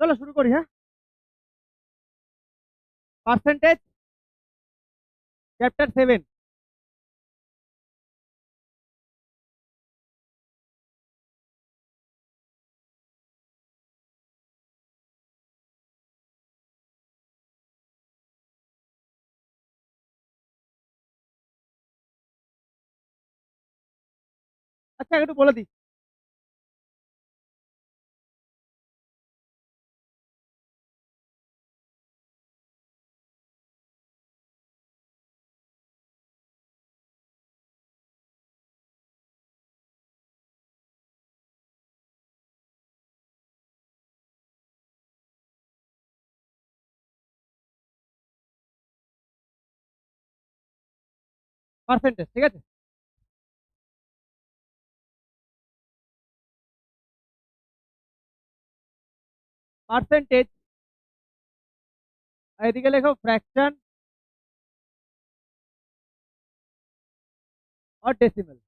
চলো শুরু করি, হ্যাঁ। Percentage, chapter 7। আচ্ছা, একটু বলে দিই। পার্সেন্টেজ, ঠিক আছে। পার্সেন্টেজ, আর এদিকে লেখো ফ্র্যাকশন আর ডেসিমেল।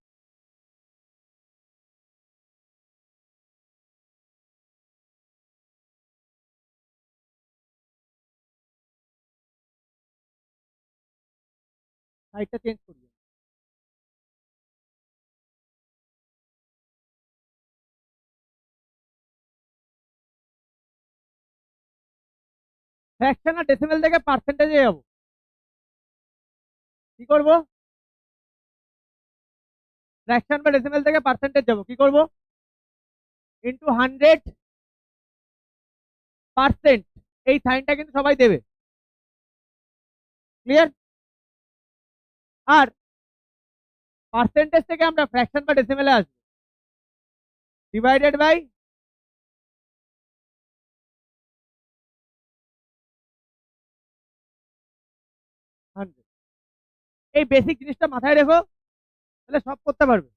সাইডটা চেঞ্জ করি। ফ্র্যাকশন আর ডেসিমেল থেকে পার্সেন্টেজে যাবো। কি করব? ফ্র্যাকশন বা ডেসিমেল থেকে পার্সেন্টেজ যাবো, কি করব? ইন্টু 100%। এই সাইনটা কিন্তু সবাই দেবে। ক্লিয়ার? আর পার্সেন্টেজ থেকে আমরা ফ্র্যাকশন বা ডেসিমেলে আসবো, ডিভাইডেড বাই 100। এই বেসিক জিনিসটা মাথায় রেখো, তাহলে সব করতে পারবে।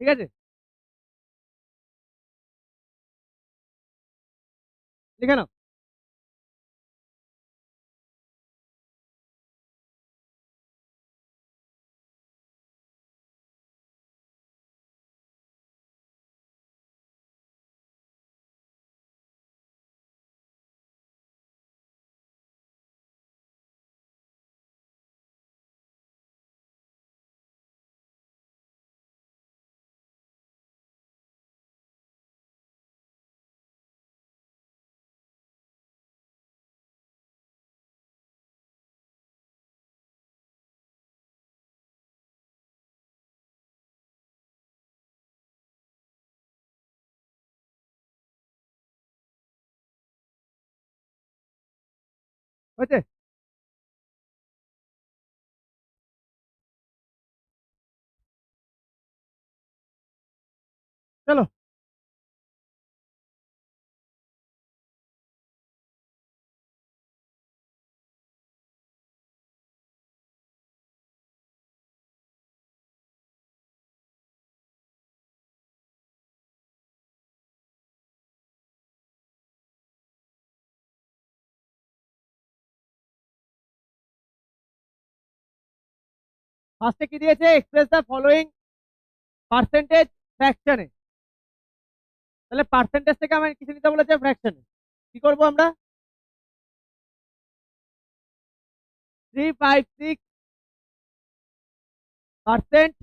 ঠিক আছে, লিখে নাও। হয়েছে? চলো। ফার্স্টে কি দিয়েছে? এক্সপ্রেস দ্য ফলোইং পার্সেন্টেজ ফ্র্যাকশনে। তাহলে পার্সেন্টেজ থেকে আমার কিছু নিতে বলেছে ফ্র্যাকশনে। কি করব আমরা? 356%,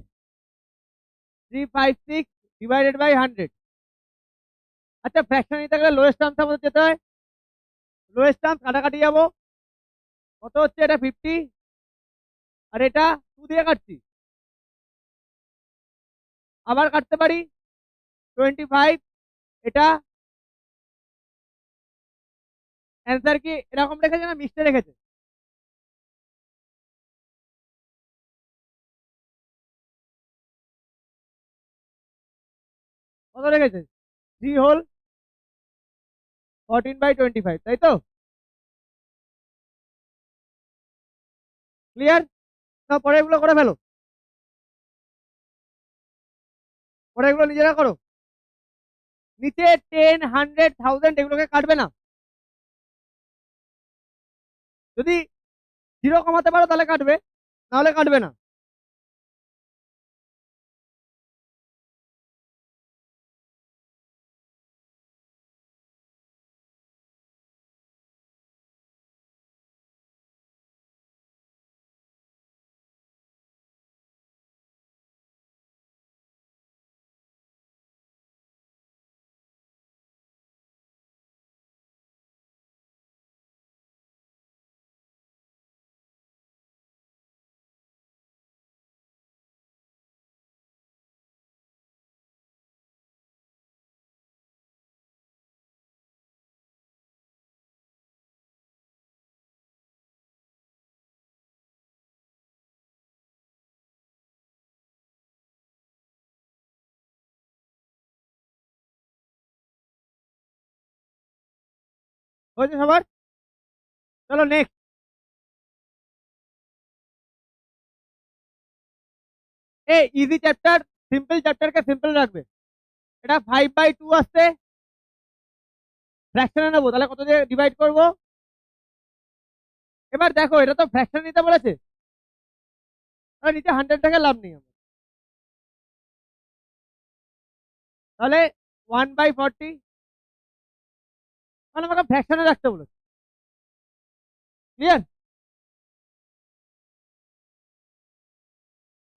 356 ডিভাইডেড বাই 100। আচ্ছা, ফ্র্যাকশন নিতে গেলে লোয়েস্ট টার্মস আমাদের যেতে হয়। লোয়েস্ট টার্মস কাটাকাটি যাবো। কত হচ্ছে? এটা 50, আর এটা 2 দিয়ে কাটছি। আবার কাটতে পারি 25। এটা অ্যান্সার কি এরকম রেখেছে না মিক্সডে রেখেছে? কত রেখেছে? 3 হোল 14/25, তাই তো? ক্লিয়ার? না, পরে এগুলো করে ফেলো। পরে এগুলো নিজেরা করো। নিচে 10, 100, 1000 এগুলোকে কাটবে না। যদি জিরো কমাতে পারো তাহলে কাটবে, নাহলে কাটবে না। হয়েছে সবার? চলো নেক্সট। এই ইজি চ্যাপ্টার, সিম্পল চ্যাপ্টারকে সিম্পল রাখবে। এটা 5/2 আসছে, ফ্র্যাকশনে নেবো, তাহলে কত দিয়ে ডিভাইড করব? এবার দেখো এটা তো ফ্র্যাকশন নিতে বলেছে, তাহলে নিচে 100 থেকে লাভ নেই আমার। তাহলে 1/40, মানে আমাকে ফ্র্যাকশনে রাখতে বলেছে। ক্লিয়ার?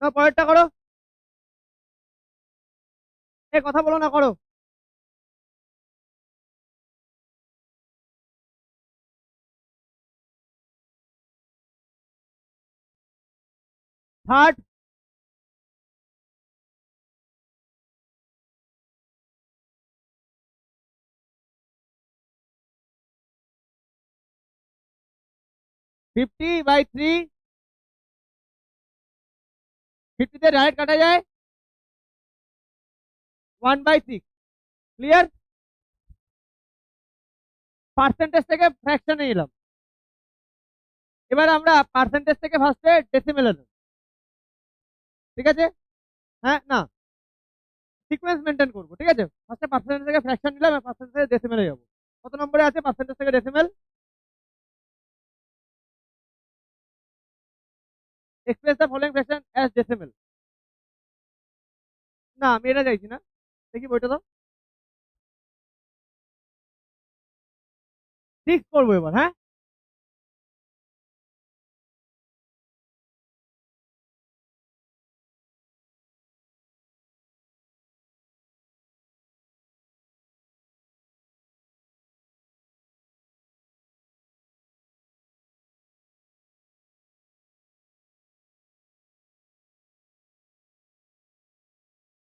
না পরেরটা করো, এ কথা বলো না, করো। থার্ড 50/3, 50 তে ডাইরেক্ট কাটা যায়, 1/6। ক্লিয়ার? পার্সেন্টেজ থেকে ফ্র্যাকশনে নিলাম, এবার আমরা পার্সেন্টেজ থেকে ফার্স্টে ডেসিমেলে নেব। ঠিক আছে? হ্যাঁ না, সিকোয়েন্স মেনটেন করবো। ঠিক আছে, ফার্স্টে পার্সেন্টেজ থেকে ফ্র্যাকশন নিলাম, পার্সেন্টেজ থেকে ডেসিমেলে যাবো। কত নম্বরে আছে পার্সেন্টেজ থেকে decimal? Express the following fraction as decimal. না আমি এটা চাইছি না, দেখি বইটা তো। 6 করবো এবার, হ্যাঁ।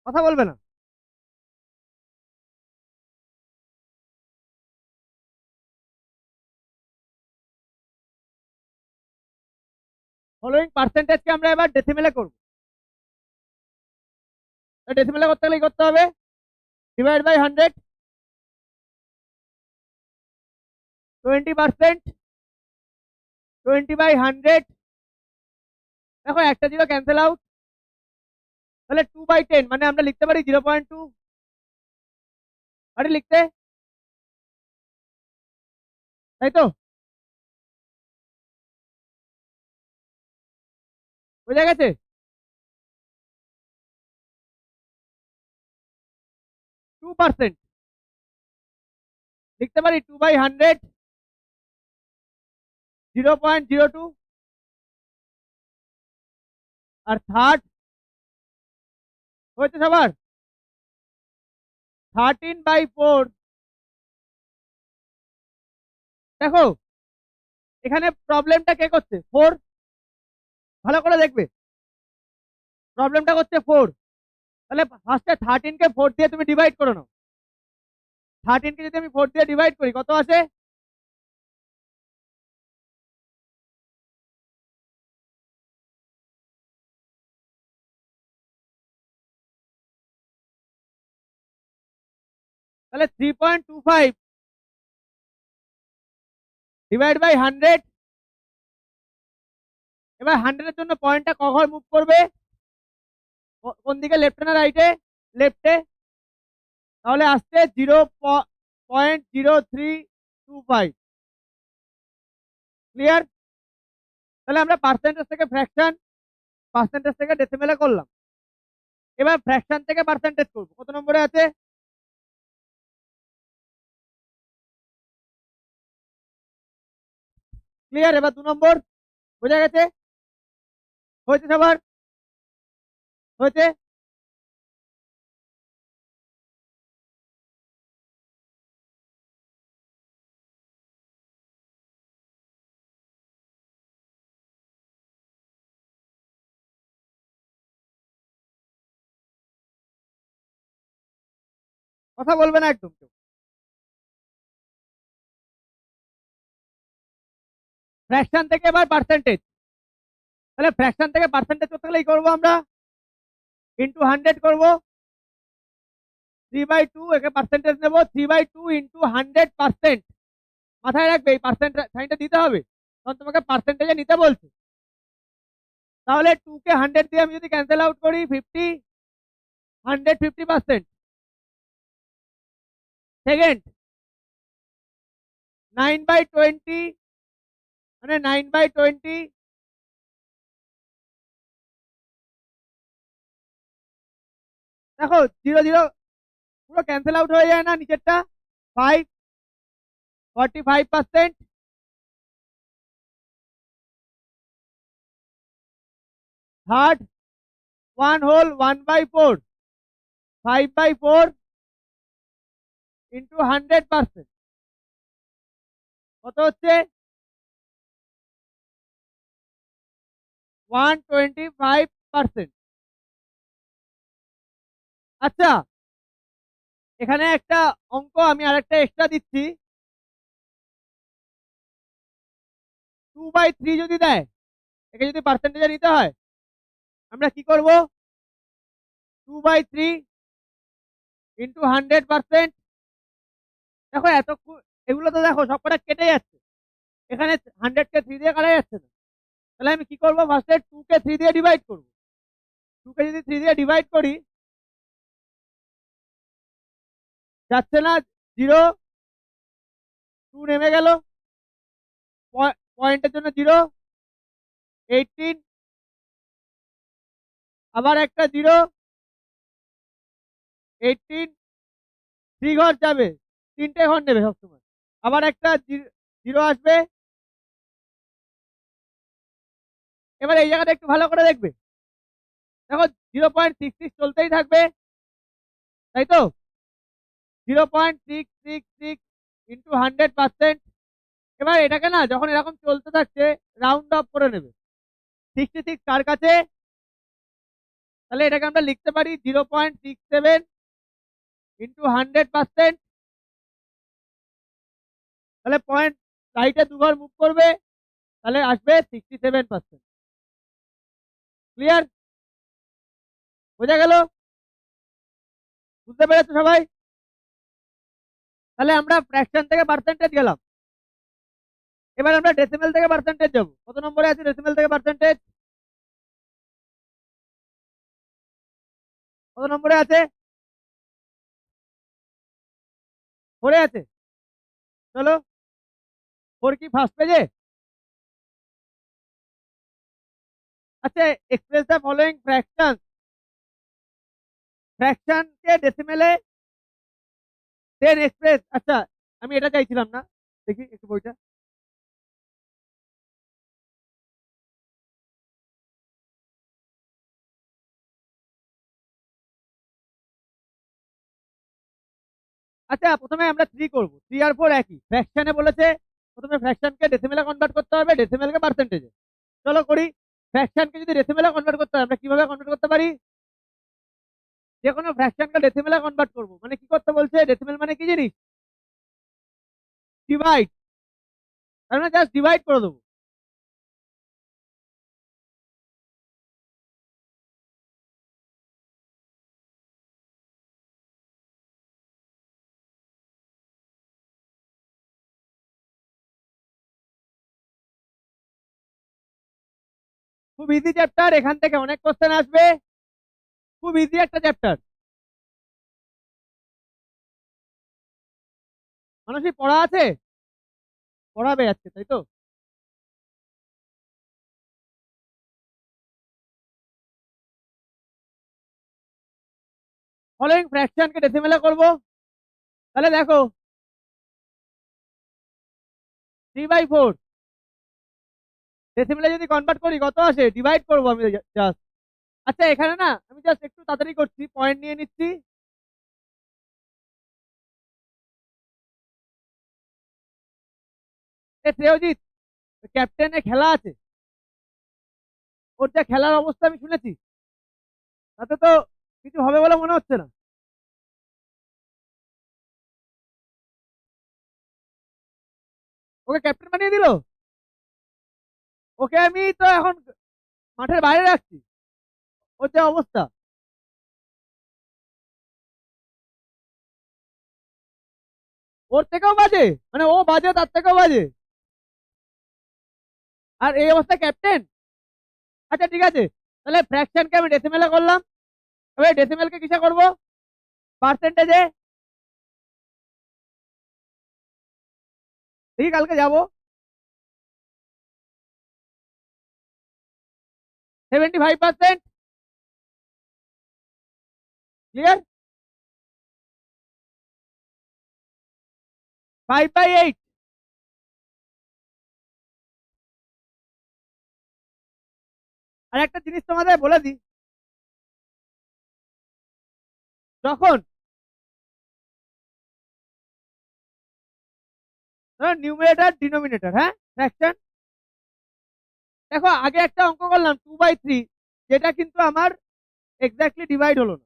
কথা বলবে না? ফলোইং পার্সেন্টেজকে আমরা এবার ডেসিমেলে করবো। ডেসিমেলে করতে গেলে কি করতে হবে? Divide by 100, 20%, 20/100। দেখো একটা জিরো ক্যান্সেল আউট, তাহলে 2/10, মানে আমরা লিখতে পারি 0.2। আরে লিখতে, তাই তো? বোঝা গেছে? টু পার্সেন্ট লিখতে পারি 2/100, 0.02। আর থার্ড হয়েছে সবার? 13/4। দেখো এখানে প্রবলেমটা কে করছে? 4। ভালো করে দেখবে, প্রবলেমটা করছে 4। তাহলে ফার্স্টে 13 কে 4 দিয়ে তুমি ডিভাইড করে নাও। 13 কে যদি আমি 4 দিয়ে ডিভাইড করি কত আসে? তাহলে 3.25 ডিভাইড বাই 100। এবার 100 এর জন্য পয়েন্টটা কখন মুভ করবে? কোন দিকে, লেফটে না রাইটে? লেফটে। তাহলে আসছে 0.0325। ক্লিয়ার? তাহলে আমরা পার্সেন্টেজ থেকে ফ্র্যাকশন, পার্সেন্টেজ থেকে ডেসিমেলে করলাম। এবার ফ্র্যাকশন থেকে পার্সেন্টেজ করবো। কত নম্বরে আছে? ক্লিয়ার? এবার 2 নম্বর। বোঝা গেছে? হয়েছে সবার? হয়েছে? কথা বলবে না একদম কেউ। ফ্র্যাকশন থেকে এবার পার্সেন্টেজ, তাহলে ফ্র্যাকশন থেকে পার্সেন্টেজ করতে গেলে কি করবো আমরা? ইন্টু 100 করবো। 3/2 একে পার্সেন্টেজ নেবো, 3/2 ইন্টু 100%। মাথায় রাখবে এই পার্সেন্ট সাইনটা দিতে হবে, কারণ তোমাকে পার্সেন্টেজে নিতে বলছে। তাহলে 2 কে 100 দিয়ে আমি যদি ক্যান্সেল আউট করি, 50, 100, 50%। সেকেন্ড, 9/20, মানে 9/20, দেখো 0 0 পুরো ক্যান্সেল আউট হয়ে যায় না নিচেরটা? 5, 45%। থার্ড, 1/4, 5/4 ইন্টু 100%, কত হচ্ছে? 125%। আচ্ছা, এখানে একটা অঙ্ক আমি আরেকটা এক্সট্রা দিচ্ছি। 2/3 যদি দেয়, একে যদি পার্সেন্টেজে নিতে হয়, আমরা কি করব? 2/3 ইন্টু 100%। দেখো এতক্ষণ এগুলো তো দেখো সবকটা কেটে যাচ্ছে, এখানে 100 কে 3 দিয়ে কাটা যাচ্ছে না। তাহলে আমি কি করবো? ফার্স্টে 2 কে 3 দিয়ে ডিভাইড করবো। 2 কে যদি 3 দিয়ে ডিভাইড করি, যাচ্ছে না, 0, 2 নেমে গেল, পয়েন্টের জন্য 0, 18, আবার একটা 0, 18, 3 ঘর যাবে, 3টে ঘর নেবে সবসময়, আবার একটা 0 আসবে। এবার এই জায়গাটা একটু ভালো করে দেখবে, দেখো 0.66 চলতেই থাকবে, তাই তো? 0.666 ইন্টু 100%। এবার এটাকে না যখন এরকম চলতে থাকছে, রাউন্ড অফ করে নেবে 66 কার কাছে, তাহলে এটাকে আমরা লিখতে পারি 0.67 ইন্টু 100%। তাহলে পয়েন্ট রাইটে 2 ঘর মুভ করবে, তাহলে আসবে 67%। ক্লিয়ার? বোঝা গেল? বুঝতে পেরেছো সবাই? তাহলে আমরা ফ্র্যাকশন থেকে পার্সেন্টেজ গেলাম, এবার আমরা ডেসিমেল থেকে পার্সেন্টেজ যাবো। কত নম্বরে আছে ডেসিমেল থেকে পার্সেন্টেজ? কত নম্বরে আছে? 4 আছে। চলো, 4 কি ফার্স্ট পেজে? আচ্ছা, express the following fraction, fraction কে ডেসিমেলে দেন এক্সপ্রেস। আচ্ছা, আমি এটা চাইছিলাম না, দেখি একটু বইটা। আচ্ছা, প্রথমে আমরা 3 করব, 3 আর 4 একই, ফ্র্যাকশনে বলেছে প্রথমে ফ্র্যাকশনকে ডেসিমেলে কনভার্ট করতে হবে, ডেসিমেলকে পার্সেন্টেজে। চলো করি। ফ্র্যাকশনকে যদি ডেসিমেলে কনভার্ট করতে হয়, আমরা কিভাবে কনভার্ট করতে পারি? যে কোনো ফ্র্যাকশনকে ডেসিমেলে কনভার্ট করব, মানে কি করতে বলছে? ডেসিমেল মানে কি জিনিস? ডিভাইড। তার মানে জাস্ট ডিভাইড করে দেবো। খুব ইজি চ্যাপ্টার, এখান থেকে অনেক কোশ্চেন আসবে, খুব ইজি একটা চ্যাপ্টার। মানুষই পড়া আছে, পড়াবে যাচ্ছে, তাই তো? ফলোইং ফ্র্যাকশনকে ডেসিমেলে করব, তাহলে দেখো 3/4 ডেসিমেলে যদি কনভার্ট করি কত আসে? ডিভাইড করবো আমি জাস্ট। আচ্ছা, এখানে না আমি জাস্ট একটু তাড়াতাড়ি করছি, পয়েন্ট নিয়ে নিচ্ছি। শ্রেয়জিৎ, ক্যাপ্টেনে খেলা আছে, ওর যা খেলার অবস্থা আমি শুনেছি, তাতে তো কিছু হবে বলে মনে হচ্ছে না। ওকে ক্যাপ্টেন বানিয়ে দিল। ওকে আমি তো এখন মাঠের বাইরে রাখছি, ওর যা অবস্থা। ওর থেকেও বাজে, মানে ও বাজে তার থেকেও বাজে, আর এই অবস্থা ক্যাপ্টেন। আচ্ছা ঠিক আছে, তাহলে ফ্র্যাকশনকে আমি ডেসিমেলে করলাম, এবার ডেসিমেলকে কিসে করবো? পার্সেন্টেজে। দেখি কালকে যাবো। 75%। ক্লিয়ার। 5/8। আর একটা জিনিস তোমাদের বলে দিই, যখন নিউমারেটর ডিনোমিনেটর, হ্যাঁ ফ্র্যাকশন, দেখো আগে একটা অঙ্ক করলাম 2/3, যেটা কিন্তু আমার এক্স্যাক্টলি ডিভাইড হলো না,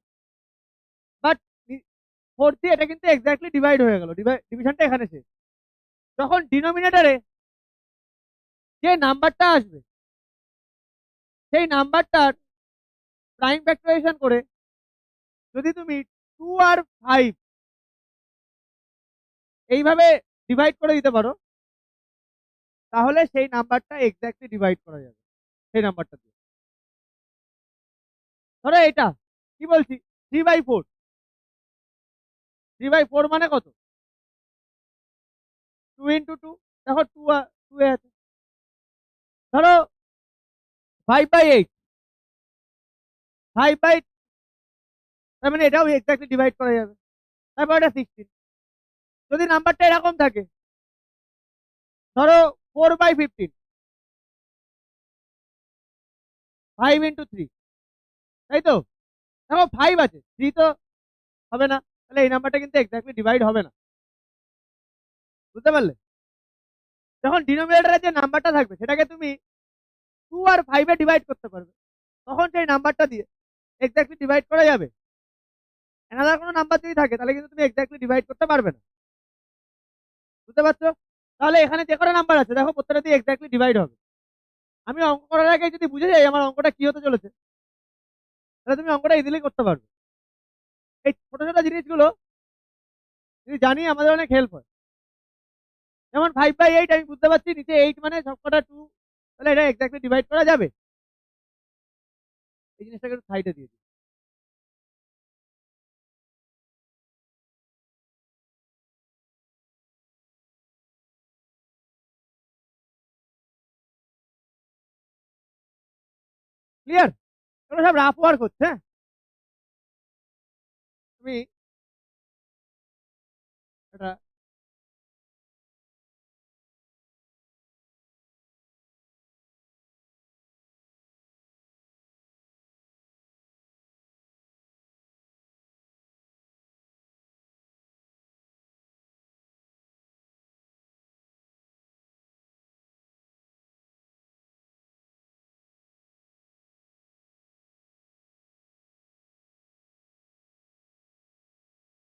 বাট 4 দিয়ে এটা কিন্তু এক্স্যাক্টলি ডিভাইড হয়ে গেল, ডিভিশনটা এখানে শেষ। যখন ডিনোমিনেটরে যে নাম্বারটা আসবে সেই নাম্বারটার প্রাইম ফ্যাক্টরাইজেশন করে যদি তুমি 2 আর 5 এইভাবে ডিভাইড করে দিতে পারো, তাহলে সেই নাম্বারটা এক্স্যাক্টলি ডিভাইড করা যাবে সেই নাম্বারটা দিয়ে। ধরো এটা কি বলছি, 3/4। 3/4 মানে কত? 2 × 2। দেখো 2 এ আছে। ধরো 5/8। 5/, তার মানে এটাও এক্স্যাক্টলি ডিভাইড করা যাবে। তারপর এটা 16। যদি নাম্বারটা এরকম থাকে, ধরো 4/15, 5 × 3, তাই তো? দেখো 5 আছে, 3 তো হবে না, তাহলে এই নাম্বারটা কিন্তু এক্স্যাক্টলি ডিভাইড হবে না। বুঝতে পারলে? যখন ডিনোমিনেটরে যে নাম্বারটা থাকবে সেটাকে তুমি 2 আর 5 এ ডিভাইড করতে পারবে, তখন সেই নাম্বারটা দিয়ে এক্স্যাক্টলি ডিভাইড করা যাবে। অ্যানাদার কোনো নাম্বার যদি থাকে তাহলে কিন্তু তুমি এক্স্যাক্টলি ডিভাইড করতে পারবে না। বুঝতে পারছো? তাহলে এখানে যে কটা নাম্বার আছে দেখো প্রত্যেকটা দিয়ে এক্স্যাক্টলি ডিভাইড হবে। আমি অঙ্ক করার আগে যদি বুঝে যাই আমার অঙ্কটা কি হতে চলেছে, তাহলে তুমি অঙ্কটা ইজিলি করতে পারবে। এই ছোট ছোট জিনিসগুলো যদি জানি আমাদের অনেক হেল্প হয়। যেমন 5/8 আমি বুঝতে পারছি নিচে 8 মানে সবকটা 2, তাহলে এটা এক্স্যাক্টলি ডিভাইড করা যাবে। এই জিনিসটাকে একটু সাইডে দিয়ে দিই। ক্লিয়ার? এগুলো সব রাফ ওয়ার্ক হচ্ছে, হ্যাঁ। তুমি এটা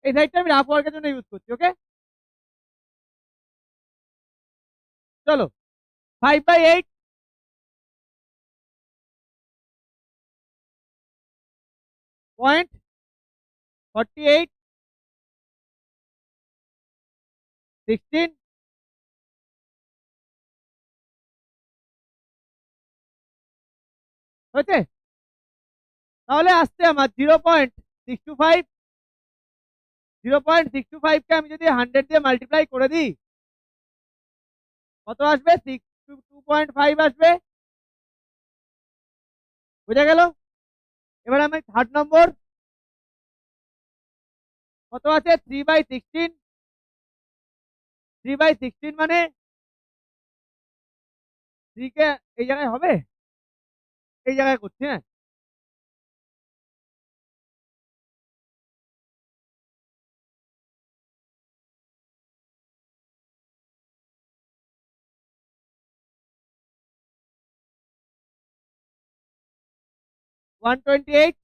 এই সাইডটা আমি রাফ ওয়ার্কের জন্য ইউজ করছি, ওকে। চলো 5/8 পয়েন্ট 48 16 হয়েছে। তাহলে আসছে আমার 0.625। 0.625 কে আমি যদি 100 দিয়ে মাল্টিপ্লাই করে দিই, কত আসবে? 2.5 আসবে। বুঝা গেল? এবার আমি থার্ড নম্বর, কত আছে? 3/16। 3/16 মানে 3 কে এই জায়গায় হবে, এই জায়গায় করছি, হ্যাঁ। 128।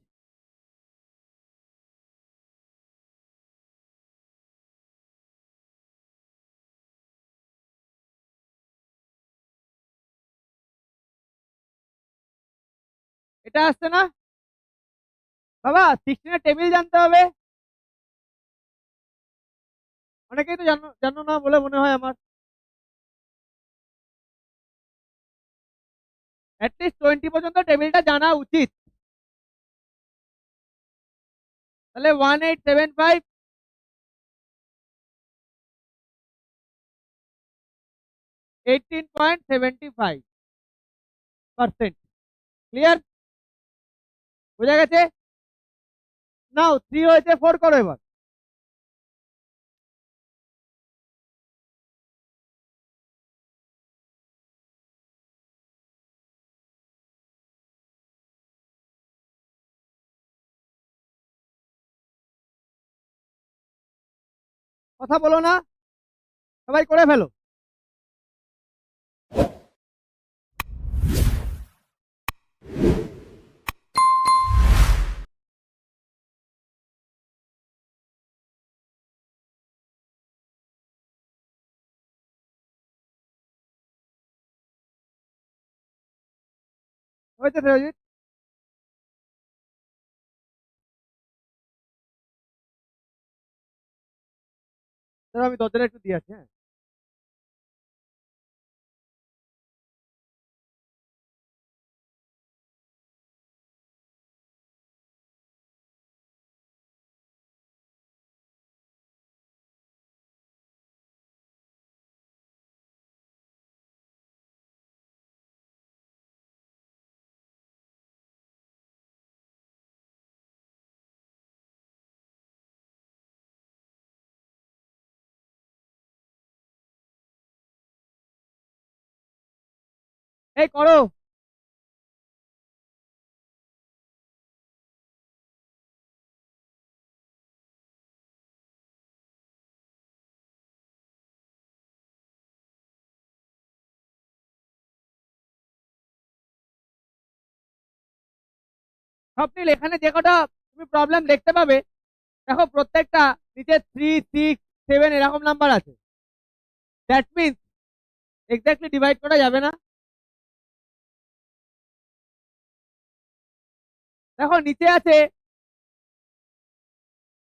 এটা আসছে না বাবা? 16 এর টেবিল জানতে হবে, অনেকেই তো জানো জানো না বলে মনে হয় আমার। অ্যাটলিস্ট 20 পর্যন্ত টেবিলটা জানা উচিত। তাহলে 1875 18.75%। ক্লিয়ার? বোঝা গেছে? নাও 3 হয়েছে, 4 করো এবার। কথা বলো না, সবাই করে ফেলো। হয়েছে ফিরোজিৎ? ধরো আমি 10 জনের একটু দিয়ে আছি, হ্যাঁ। এই করো। স্বপ্নিল, এখানে যে কটা তুমি প্রবলেম দেখতে পাবে, দেখো প্রত্যেকটা নিচে 3, 6, 7 এরকম নাম্বার আছে। দ্যাট মিনস এক্স্যাক্টলি ডিভাইড করা যাবে না। দেখো নিচে আছে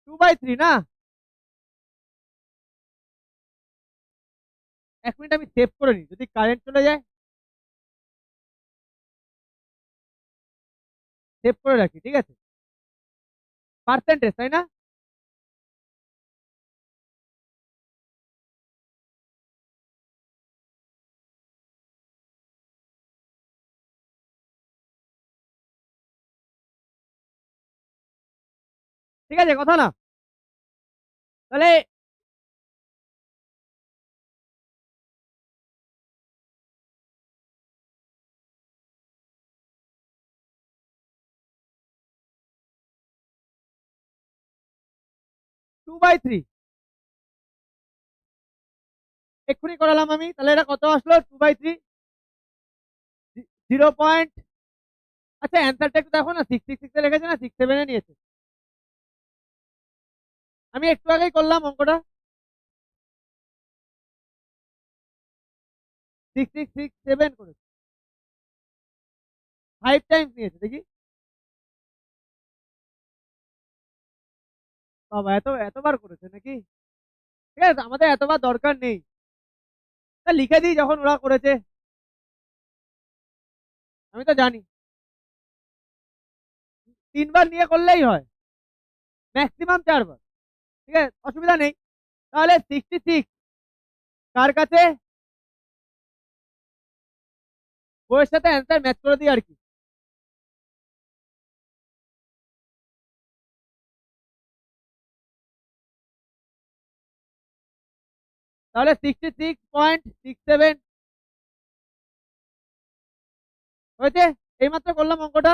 2/3 না। 1 মিনিট আমি সেভ করে নিই, যদি কারেন্ট চলে যায়। সেভ করে রাখি, ঠিক আছে। পার্সেন্টেজ, তাই না? ঠিক আছে, কথা না। তাহলে 2/3 এক্ষুনি করালাম আমি, তাহলে এটা কত আসলো? 2/3 0 পয়েন্ট। আচ্ছা অ্যান্সারটা একটু দেখো না, 666 এ রেখেছে না 67 এ নিয়েছে? আমি একটু আগেই করলাম অঙ্কটা। 6667 করেছে, 5 টাইমস নিয়েছে দেখি। বাবা, এতবার করেছে নাকি? ঠিক আছে, আমাদের এতবার দরকার নেই। তা লিখে দিই যখন ওরা করেছে, আমি তো জানি। 3 বার নিয়ে করলেই হয়, ম্যাক্সিমাম 4 বার। ঠিক আছে, অসুবিধা নেই। তাহলে 66 কার কাছে? বইয়ের সাথে অ্যান্সার ম্যাচ করে দিই আর কি। তাহলে 66.67 হয়েছে। এইমাত্র করলাম অঙ্কটা,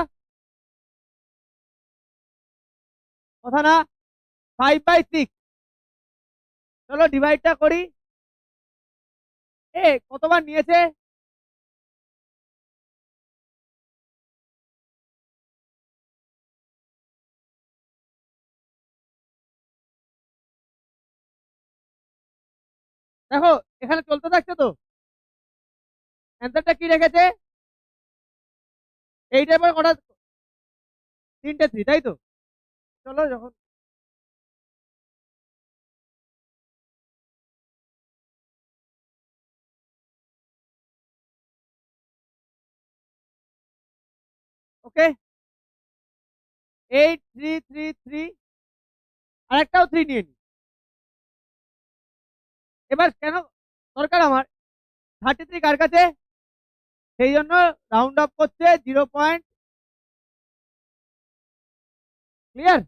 কথা না। 5/6, চলো ডিভাইডটা করি। কতবার নিয়েছে? দেখো এখানে চলতে থাকছে তো। অ্যান্সারটা কি রেখেছে? এইটার পর কটা? 3টে 3, তাই তো? চলো যখন ওকে, 8333, আর একটাও 3 নিয়ে নি। এবার কেন দরকার আমার 33 কার কাছে, সেই জন্য রাউন্ড অফ করছে 0 পয়েন্ট। ক্লিয়ার?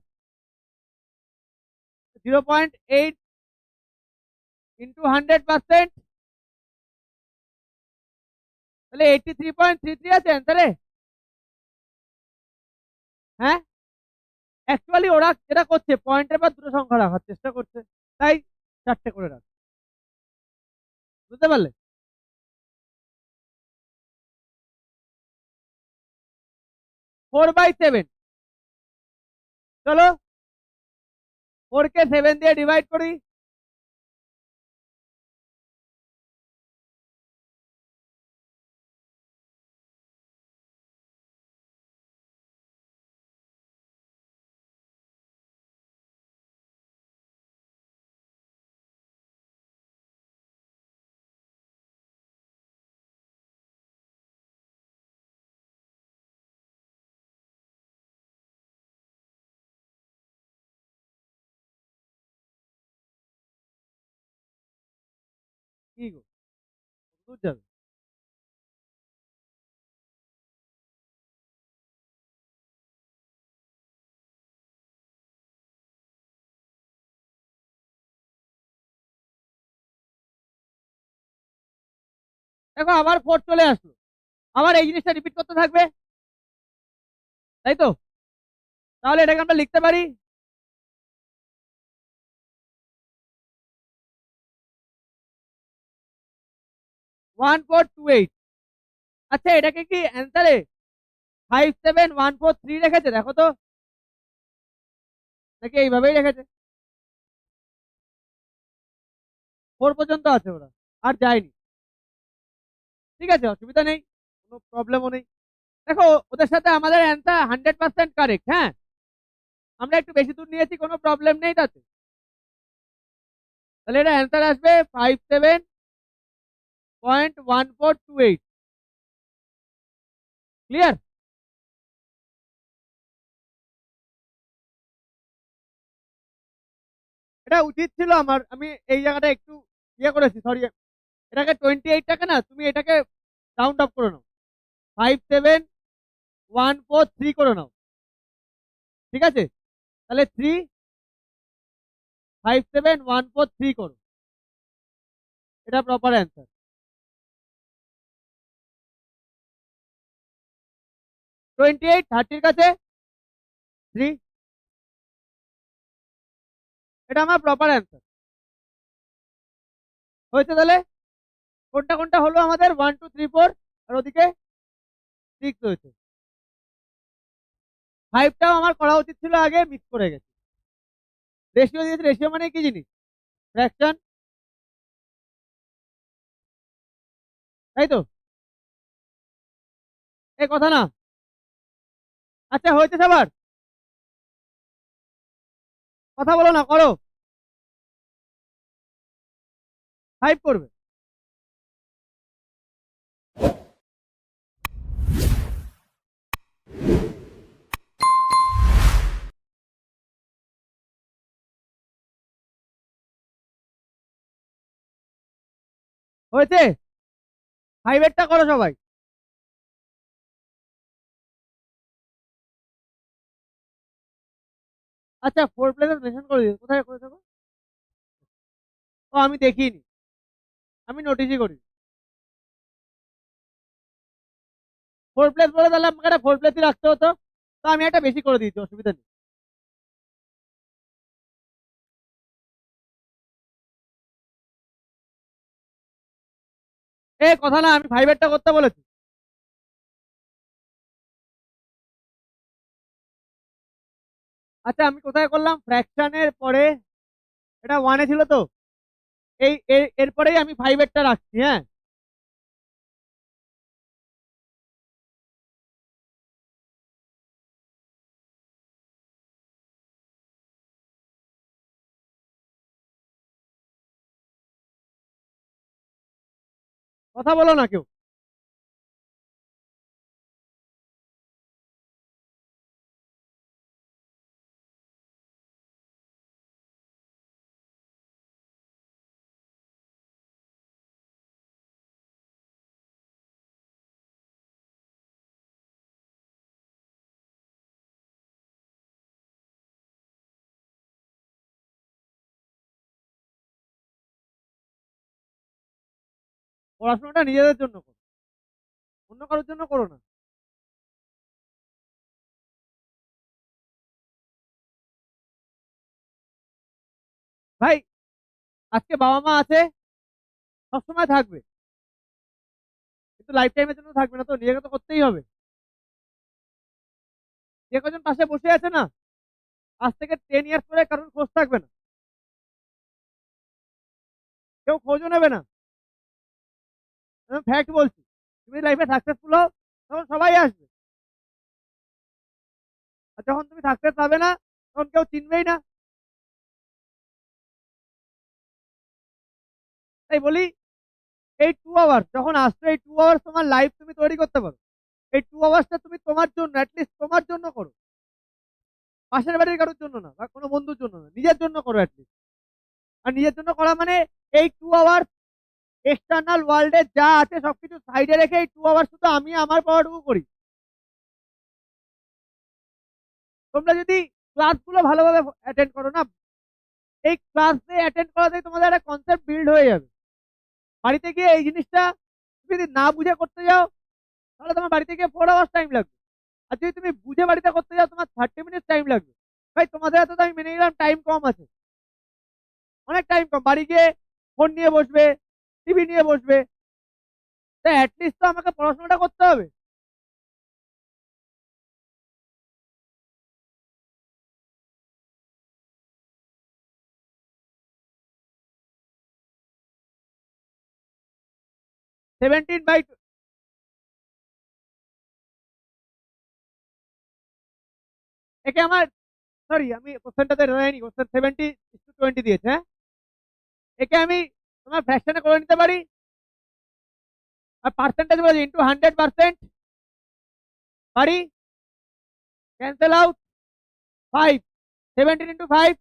0.8 ইন্টু 100%, তাহলে 83.33 আছে অ্যান্সারে। হ্যাঁ, অ্যাকচুয়ালি ওরা যেটা করছে পয়েন্টের পর দুটো সংখ্যা রাখার চেষ্টা করছে, তাই চারটে করে রাখ। বুঝতে পারলে? 4/7, চলো 4 কে 7 দিয়ে ডিভাইড করি। কি গো, দূর যাবে? দেখো আবার 4 চলে আসলো, আবার এই জিনিসটা রিপিট করতে থাকবে, তাই তো? তাহলে এটাকে আমরা লিখতে পারি 1428। আচ্ছা, এটাকে কি অ্যান্সারে 57143 রেখেছে দেখো তো, নাকি এইভাবেই রেখেছে? 4 পর্যন্ত আছে ওরা, আর যায়নি। ঠিক আছে, অসুবিধা নেই, কোনো প্রবলেমও নেই। দেখো ওদের সাথে আমাদের অ্যান্সার 100% কারেক্ট। হ্যাঁ, আমরা একটু বেশি দূর নিয়েছি, কোনো প্রবলেম নেই তাতে। তাহলে এটা অ্যান্সার আসবে 57.1428। ক্লিয়ার? এটা উচিত ছিল আমার, আমি এই জায়গাটা একটু ইয়ে করেছি, সরি। এটাকে 28টাকে না, তুমি এটাকে রাউন্ড অফ করে নাও, 57143 করে নাও। ঠিক আছে, তাহলে 357143 করো, এটা প্রপার অ্যান্সার। 28 30-র কাছে 3, এটা আমার প্রপার অ্যান্সার হয়েছে। তাহলে কোনটা কোনটা হলো আমাদের, 1 2 3 4, আর ওদিকে 6 হয়েছে। 5টাও আমার করা উচিত ছিল, আগে মিস করে গেছি। রেশিও দিয়েছে, রেশিও মানে কি জিনিস? ফ্র্যাকশন, তাই তো? এই কথা না। আচ্ছা হয়েছে সবার, কথা বলো না, করো। 5 করবে। হয়েছে, 5-এরটা করো সবাই। আচ্ছা, 4 প্লেসেস মেনশন করে দিও, কোথায় করে থাকো? ও আমি দেখিনি, আমি নোটিশই করি। 4 প্লেস বলে তাহলে আমাকে একটা 4 প্লেসই রাখতে হতো, তো আমি একটা বেশি করে দিয়েছি, অসুবিধা নেই। এ কথা না, আমি 5-এরটা করতে বলেছি। আচ্ছা, আমি কোথায় করলাম, ফ্র্যাকশনের পরে এটা 1-এ ছিল তো, এরপরেই আমি 5-এরটা রাখছি। হ্যাঁ, কথা বলো না কেউ। পড়াশোনাটা নিজেদের জন্য করো, অন্য কারোর জন্য করো না। ভাই, আজকে বাবা মা আছে, সবসময় থাকবে, কিন্তু লাইফ টাইমের জন্য থাকবে না, তো নিজেকে তো করতেই হবে। যে কজন পাশে বসে আছে না, আজ থেকে 10 ইয়ার্স পরে কারণ খোঁজ থাকবে না, কেউ খোঁজও নেবে না। আমি ফ্যাক্ট বলছি। তুমি লাইফে সাকসেসফুল হও, তখন সবাই আসবে। আর যখন তুমি সাকসেস পাবে না, তখন কেউ চিনবেই না। তাই বলি, এই 2 আওয়ার্স যখন আসছে, এই 2 আওয়ার্স তোমার লাইফ তুমি তৈরি করতে পারো। এই 2 আওয়ার্সটা তুমি তোমার জন্য, অ্যাটলিস্ট তোমার জন্য করো। পাশের বাড়ির কারোর জন্য না, বা কোনো বন্ধুর জন্য না, নিজের জন্য করো অ্যাটলিস্ট। আর নিজের জন্য করা মানে এই 2 আওয়ার্স এক্সটার্নাল ওয়ার্ল্ডে যা আছে সবকিছু সাইডে রেখে এই 2 আওয়ার্স শুধু আমি আমার পড়াটুকু করি। তোমরা যদি ক্লাসগুলো ভালোভাবে অ্যাটেন্ড করো না, এই ক্লাসে অ্যাটেন্ড করাতে তোমাদের একটা কনসেপ্ট বিল্ড হয়ে যাবে। বাড়িতে গিয়ে এই জিনিসটা তুমি যদি না বুঝে করতে যাও, তাহলে তোমার বাড়িতে গিয়ে 4 আওয়ার্স টাইম লাগবে। আর যদি তুমি বুঝে বাড়িতে করতে যাও, তোমার 30 মিনিট টাইম লাগবে। ভাই, তোমাদের হাতে তো আমি মেনে নিলাম টাইম কম আছে, অনেক টাইম কম, বাড়ি গিয়ে ফোন নিয়ে বসবে, টিভি নিয়ে বসবে, তাই অ্যাটলিস্ট তো আমাকে পড়াশোনাটা করতে হবে। 17 বাই, একে আমার, সরি আমি কোশ্চেনটাতে যাইনি, কোশ্চেন 70:20 দিয়েছে, হ্যাঁ। একে আমি তোমার ফ্র্যাকশনে করে নিতে পারি, আর পার্সেন্টেজ বলেছি ইন্টু 100%, পারি। Cancel out, 5, 17 × 5,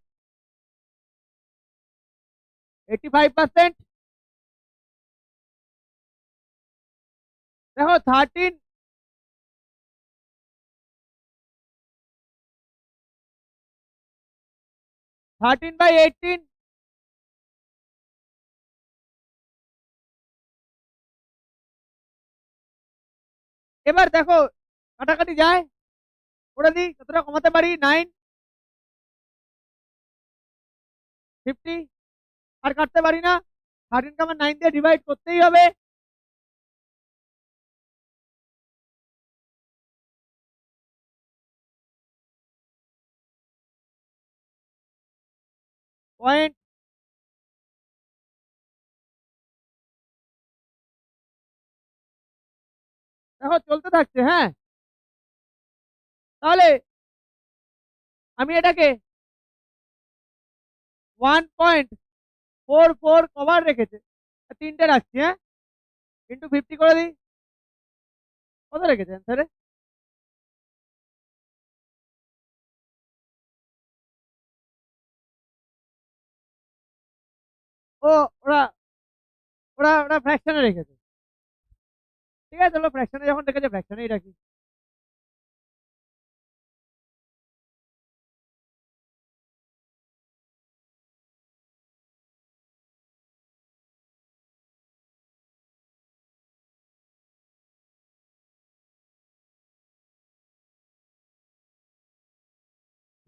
85%। দেখো 13/18। এবার দেখো, কাটাকাটি যায়, করে দিই কতটা কমাতে পারি, 9, 50। আর কাটতে পারি না, 13কে আমার 9 দিয়ে ডিভাইড করতেই হবে। পয়েন্ট, দেখো চলতে থাকছে, হ্যাঁ। তাহলে আমি এটাকে 1.44 কভার রেখেছে, আর তিনটে রাখছি, হ্যাঁ, ইন্টু 50 করে দিই, কত রেখেছে অ্যান্সারে? ও, ওরা ওরা ওরা ফ্র্যাকশনে রেখেছে। ঠিক আছে, চলো ফ্র্যাকশনে যখন রেখেছে ফ্র্যাকশনেই রাখি।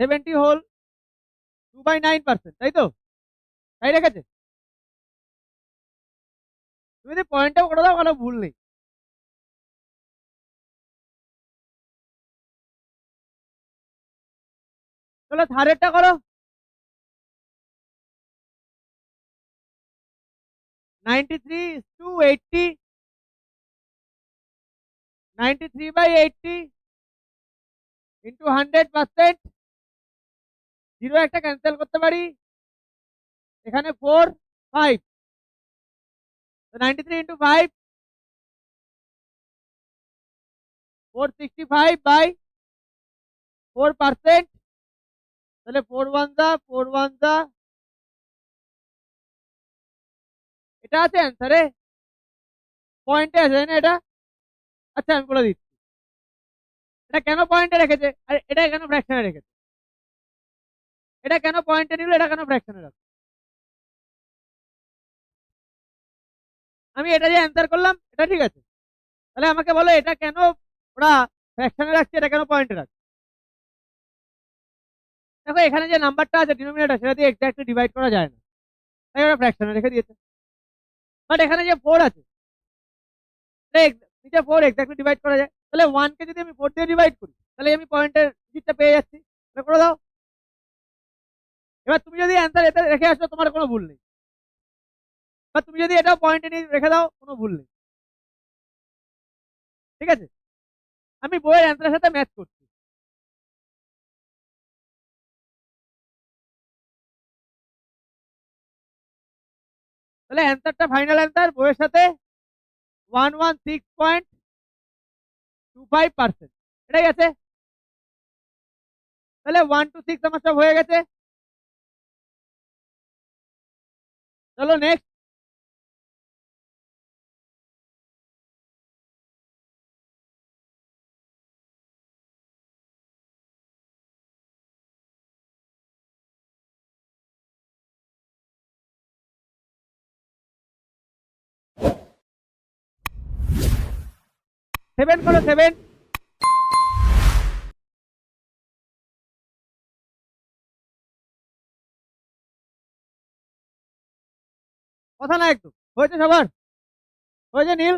70 হোল 2/9%, তাই তো? তাই রেখেছে। তুমি যদি পয়েন্টটাও করে দাও, কোনো ভুল নেই। চলো থার্ডেরটা করো। 93:80, 93/80 ইন্টু 100%। জিরো একটা ক্যান্সেল করতে পারি, এখানে 4, 5, 93 × 5, 465/4%। তাহলে 4 1 যা 4 1 যা, এটা আছে অ্যান্সারে, পয়েন্টে আছে তাই না এটা? আচ্ছা আমি বলে দিচ্ছি, এটা কেন পয়েন্টে রেখেছে আর এটা কেন ফ্র্যাকশনে রেখেছে। এটা কেন পয়েন্টে নিল, এটা কেন ফ্র্যাকশনে রাখবে। আমি এটা যে অ্যান্সার করলাম এটা ঠিক আছে, তাহলে আমাকে বলো এটা কেন ওরা ফ্র্যাকশনে রাখছে, এটা কেন পয়েন্টে রাখছে। দেখো এখানে যে নাম্বারটা আছে ডিনোমিনেটর, সেটা দিয়ে এক্স্যাক্টলি ডিভাইড করা যায় না, তাই ওরা ফ্র্যাকশনে রেখে দিয়েছে। বাট এখানে যে 4 আছে, নিচে 4 এক্স্যাক্টলি ডিভাইড করা যায়, তাহলে 1 কে যদি আমি 4 দিয়ে ডিভাইড করি তাহলে আমি পয়েন্টের ডিজিটটা পেয়ে যাচ্ছি। তাহলে করে দাও। এবার তুমি যদি অ্যান্সার এতে রেখে আসো তোমার কোনো ভুল নেই, বা তুমি যদি এটাও পয়েন্টে নিয়ে রেখে দাও কোনো ভুল নেই। ঠিক আছে, আমি বইয়ের অ্যান্সারের সাথে ম্যাচ করছি। তাহলে অ্যান্সারটা ফাইনাল অ্যান্সার বইয়ের সাথে 116.25%, এটাই আছে। তাহলে 1 to 6 আমার সব হয়ে গেছে। চলো নেক্সট। 7 করো 7। কথা না একটু, হয়েছে সবার? হয়েছে Neel?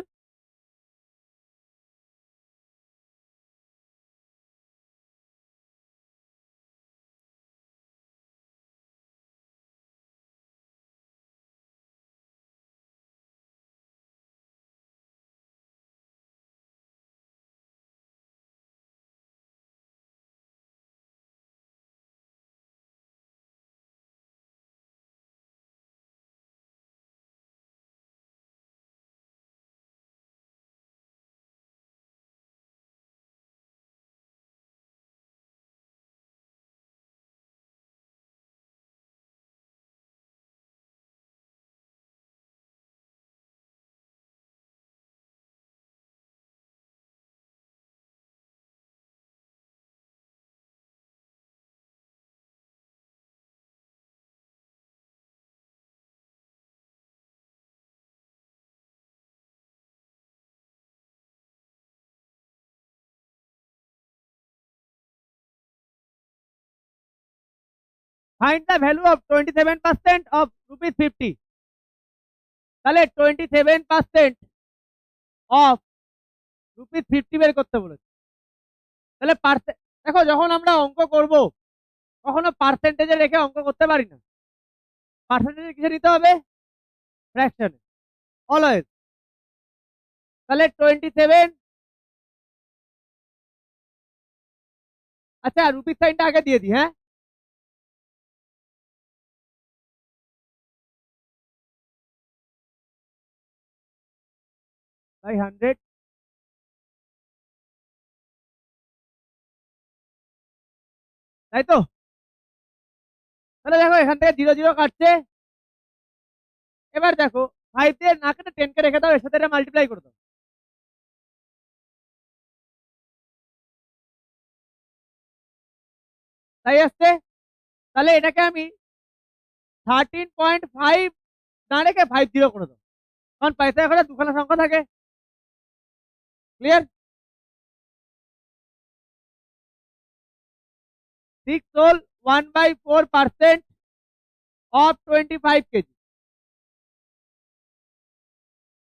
Find the value of 27% of ₹50। তাহলে 27% অফ ₹50 বের করতে বলেছে। তাহলে পার্সেন্ট, দেখো যখন আমরা অঙ্ক করব কখনো পার্সেন্টেজে রেখে অঙ্ক করতে পারি না। পার্সেন্টেজে কিসে নিতে হবে? ফ্র্যাকশনে, অলওয়েজ। তাহলে 27, আচ্ছা রুপির সাইনটা আগে দিয়ে দিই, হ্যাঁ। বাই 100, তাই তো? তাহলে দেখো এখান থেকে 0 0 কাটছে। এবার দেখো 5 দিয়ে না কেটে 10 কে রেখে দাও, এর সাথে এটা মাল্টিপ্লাই করে দাও। তাই আসছে। তাহলে এটাকে আমি 13.5 না রেখে 50 করে দাও, কারণ পয়সা এখানে দুখানা সংখ্যা থাকে। ক্লিয়ার? 6 সোল 1/4% অফ 25 কেজি।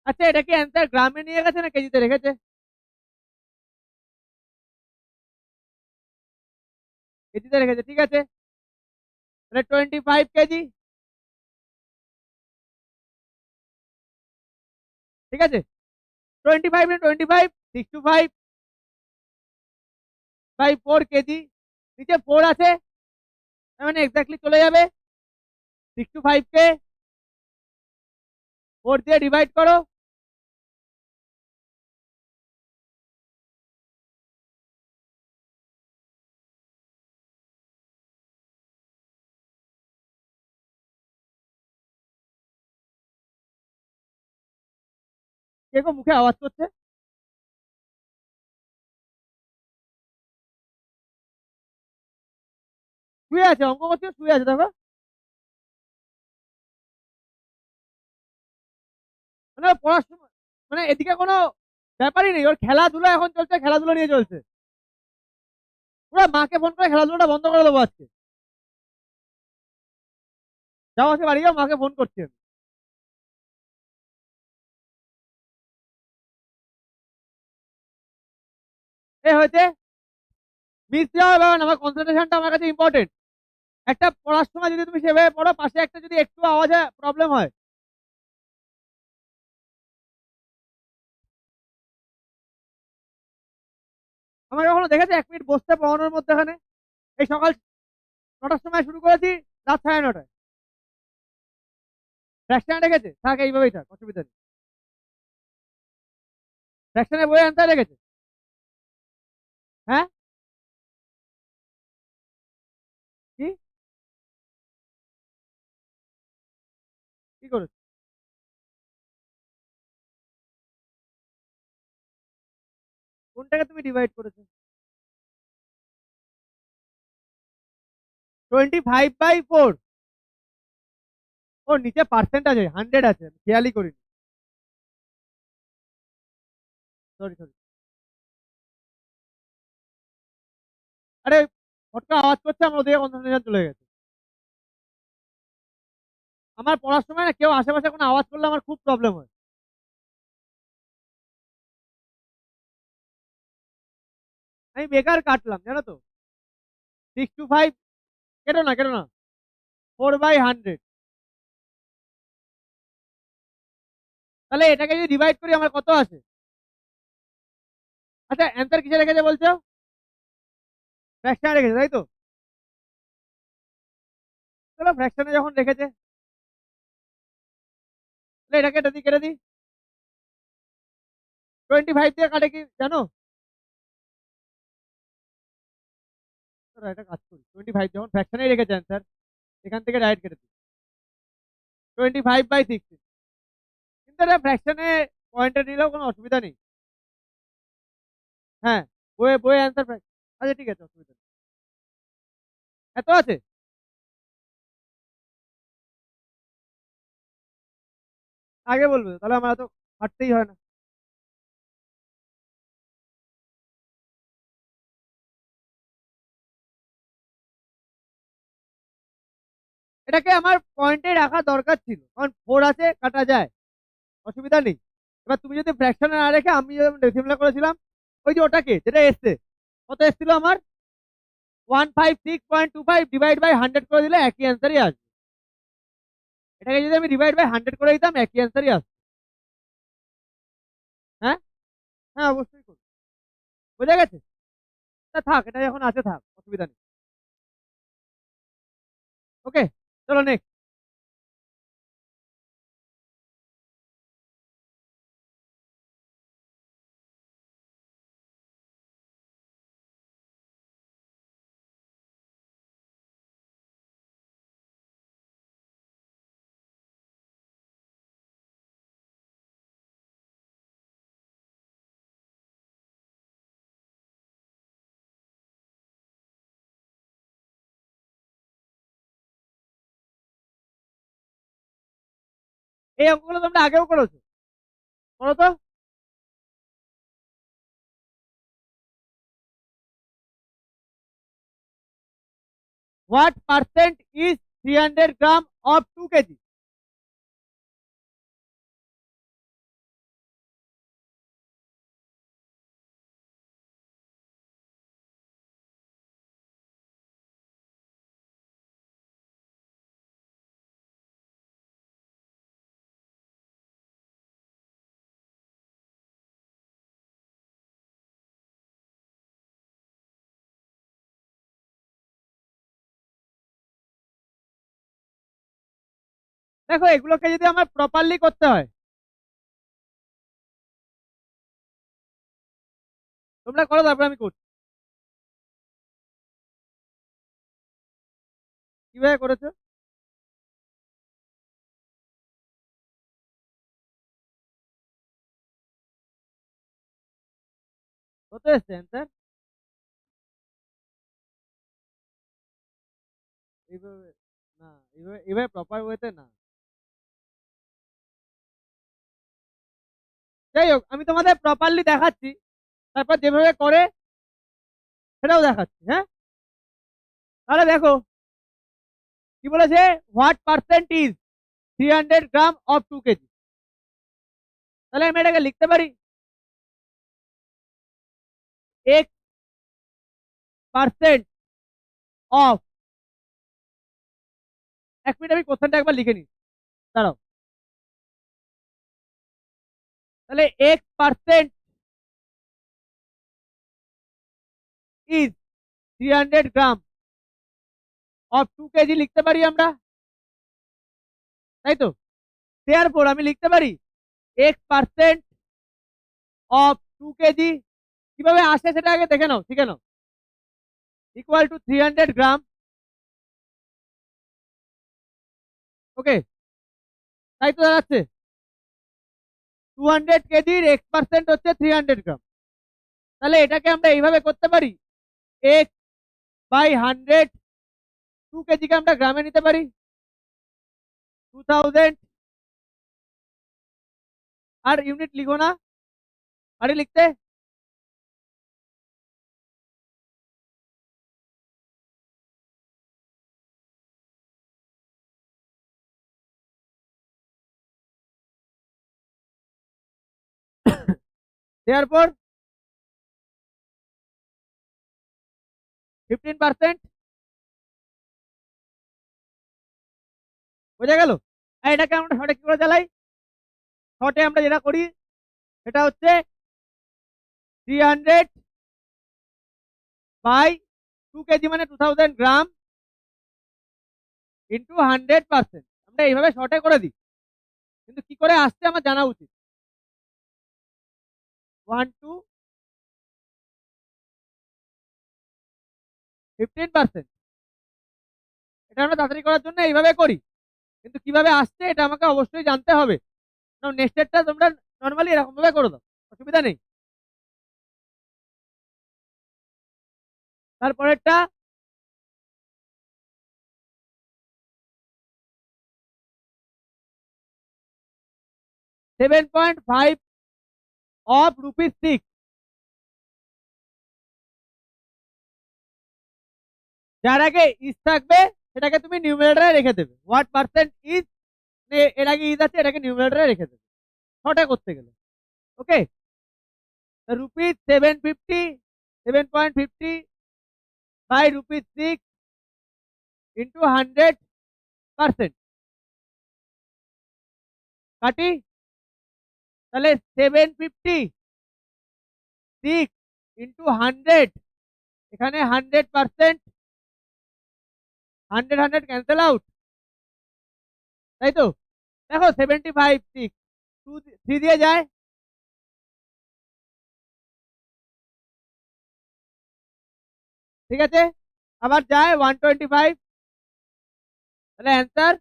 আচ্ছা এটা কি অ্যান্সার গ্রামে নিয়ে গেছে না কেজিতে রেখেছে? কেজিতে রেখেছে, ঠিক আছে। তাহলে 25 কেজি, ঠিক আছে। 25 × 25 6 to 5/4 কেজি। নিচে 4 আছে, তার মানে এক্স্যাক্টলি চলে যাবে। 6 to 5 কে 4 দিয়ে ডিভাইড করো। কে গো মুখে আওয়াজ করছে? শুয়ে আছে, অঙ্ক করছে শুয়ে আছে দেখো। মানে ওর পড়াশোনা, মানে এদিকে কোনো ব্যাপারই নেই, ওর খেলাধুলা এখন চলছে, খেলাধুলা নিয়ে চলছে। পুরো মাকে ফোন করে খেলাধুলাটা বন্ধ করে দেবো আজকে। যাও আছে বাড়ি যাও, মাকে ফোন করছি আমি। এ হয়েছে, মিস যাওয়ার ব্যাপার না, আমার কনসেন্ট্রেশনটা আমার কাছে ইম্পর্টেন্ট। একটা পড়ার সময় যদি তুমি সেভাবে পড়ো, পাশে একটা যদি একটু আওয়াজে প্রবলেম হয়। আমাকে কখনো দেখেছে 1 মিনিট বসতে পড়ানোর মধ্যে এখানে? এই সকাল 9টার সময় শুরু করেছি, রাত 9:30। ফ্র্যাকশনে রেখেছে, থাক এইভাবেই থাক, অসুবিধা নেই। ফ্র্যাকশনের বই আনতে রেখেছে। হ্যাঁ, কি কি করেছে? কোনটাকে তুমি ডিভাইড করেছো? 25/4? ও নিচে পার্সেন্ট আছে, 100 আছে, আমি খেয়ালই করিনি। Sorry sorry. আরে, ফটকা আওয়াজ করছে, আমার ওদিকে কনসেন্ট্রেশন চলে গেছে। আমার পড়ার সময় না কেউ আশেপাশে কোনো আওয়াজ করলে আমার খুব প্রবলেম হয়। আমি বেকার কাটলাম জানো তো। 6 to 5। কেটো না কেটো না। 4/100। তাহলে এটাকে যদি ডিভাইড করি আমার কত আসে? আচ্ছা, অ্যান্সার কিসে রেখেছে বলছো? ফ্র্যাকশনে রেখেছে তাই তো? চলো, ফ্র্যাকশনে যখন রেখেছে, তাহলে এটা কেটে দিই, কেটে দিই। 25 দিয়ে কাটে কি জানো? চলো এটা কাজ করি, 25 যখন ফ্র্যাকশনেই রেখেছে অ্যান্সার, এখান থেকে ডাইরেক্ট কেটে দিই। 25/16। কিন্তু এটা ফ্র্যাকশনে পয়েন্টে নিলেও কোনো অসুবিধা নেই। হ্যাঁ, বইয়ে বইয়ে অ্যান্সার। আচ্ছা ঠিক আছে, অসুবিধা নেই। এত আছে? আগে বলবে তো, তাহলে আমার এত হাঁটতেই হয় না। এটাকে আমার পয়েন্টে রাখা দরকার ছিল, কারণ 4 আছে, কাটা যায়, অসুবিধা নেই। এবার তুমি যদি ফ্র্যাকশনে না রেখে আমি যখন ডেসিমেলে করেছিলাম, ওই যে ওটাকে যেটা এসছে, কত এসেছিল আমার? 156.25 ডিভাইড বাই 100 করে দিলে একই অ্যান্সারই আসবে। এটাকে যদি আমি ডিভাইড বাই 100 করে দিতাম, একই অ্যান্সারই আসবে। হ্যাঁ, হ্যাঁ অবশ্যই করবো। বোঝা গেছে? তা থাক, এটা যখন আছে থাক, অসুবিধা নেই। ওকে, চলো নেক্সট। এই অঙ্কগুলো তোমরা আগেও করেছো, করো তো। What percent is 300 gram of 2 KG? দেখো, এগুলোকে যদি আমার প্রপারলি করতে হয়, তোমরা করো, তারপর আমি করছি। কিভাবে করেছো? কত এসছে অ্যান্সার? এইভাবে না, এইভাবে এইভাবে প্রপার ওয়েতে না। যাই হোক, আমি তোমাদের প্রপারলি দেখাচ্ছি, তারপর যেভাবে করে সেটাও দেখাচ্ছি। হ্যাঁ, তাহলে দেখো কি বলেছে, what percent is 300 gram of 2 KG. তাহলে আমি এটাকে লিখতে পারি x পার্সেন্ট অফ, 1 মিনিট আমি কোশ্চেনটা একবার লিখে নিই, দাঁড়াও। তাহলে x percent is 300 gram of 2 KG লিখতে পারি আমরা, তাই তো? দেওয়ার পর আমি লিখতে পারি x পার্সেন্ট অফ 2 কেজি, কিভাবে আসে সেটা আগে দেখে নাও, শিখে নাও। ইকুয়াল টু 300 গ্রাম। ওকে, তাই তো দাঁড়াচ্ছে 200 কেজির x% হচ্ছে 300 গ্রাম। তাহলে এটাকে আমরা এইভাবে করতে পারি, x/100, 2 কেজিকে আমরা গ্রামে নিতে পারি 2000, আর ইউনিট লিখো না, আরে লিখতে। দেওয়ার পর 15%, বোঝা গেল? আর এটাকে আমরা শর্টে কি করে চালাই, শর্টে আমরা যেটা করি সেটা হচ্ছে 300/2 কেজি মানে 2000 গ্রাম ইন্টু 100%, আমরা এইভাবে শর্টে করে দিই। কিন্তু কি করে আসছে আমার জানা উচিত। 1 to 15%, এটা আমরা তাড়াতাড়ি করার জন্য এইভাবে করি, কিন্তু কিভাবে আসছে এটা আমাকে অবশ্যই জানতে হবে। নেক্সটেরটা তোমরা নর্মালি এরকম ভাবে করে দাও, অসুবিধা নেই। তারপরেরটা 7.5 অফ ₹6, যার আগে ইজ থাকবে সেটাকে তুমি নিউমারেটরে রেখে দেবে। হোয়াট পার্সেন্ট ইজ, এর আগে ইজ আছে, এটাকে নিউমারেটরে রেখে দেবে ছটা করতে গেলে। ওকে, ₹750, 7.50 বাই ₹6 ইন্টু 100%, কাটি। তাহলে 756 ইন্টু 100, এখানে 100%, 100 ক্যান্সেল আউট, তাই তো? দেখো 75, 6, 3 দিয়ে যায়, ঠিক আছে। আবার যায় 125, তাহলে অ্যান্সার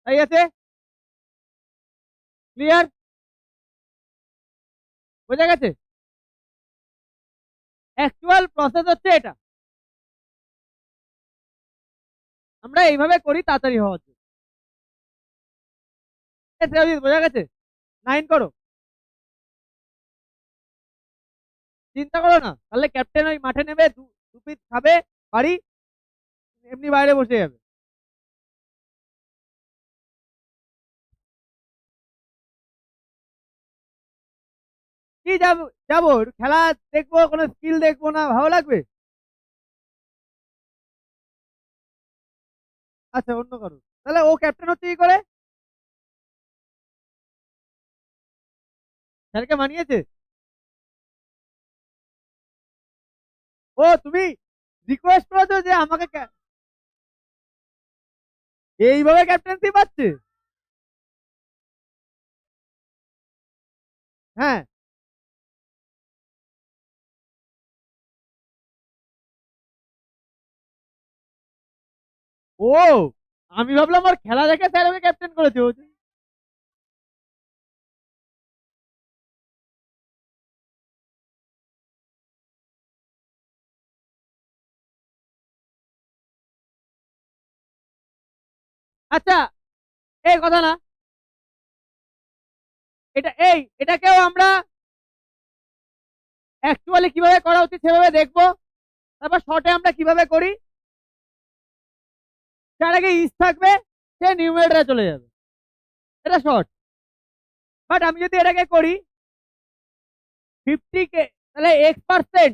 তাই আছে। ক্লিয়ার, বোঝা গেছে? অ্যাকচুয়াল প্রসেস হচ্ছে এটা, আমরা এইভাবে করি তাড়াতাড়ি হওয়ার জন্য। বোঝা গেছে? 9 করো, চিন্তা করো না, তাহলে ক্যাপ্টেন ওই মাঠে নেবে, দু পিস খাবে বাড়ি, এমনি বাইরে বসে যাবে। কি যাবো, যাবো খেলা দেখবো, কোনো স্কিল দেখবো না, ভালো লাগবে? আচ্ছা, অন্য কারো, তাহলে ও ক্যাপ্টেন হচ্ছে কি করে? স্যারকে মানিয়েছে? ও তুমি রিকোয়েস্ট করেছো যে আমাকে এইভাবে ক্যাপ্টেন্সি পাচ্ছে? হ্যাঁ। ও, আমি ভাবলাম ওর খেলা দেখে স্যার ওকে ক্যাপ্টেন করেছে। আচ্ছা, এই কথা না, এটাকেও আমরা অ্যাকচুয়ালি কিভাবে করা উচিত সেভাবে দেখবো। তারপর শর্টে আমরা কিভাবে করি, যার আগে ইস থাকবে সে নিউমেরেটরে চলে যাবে, এটা শর্ট। বাট আমি যদি এটাকে করি 50 কে, তাহলে X%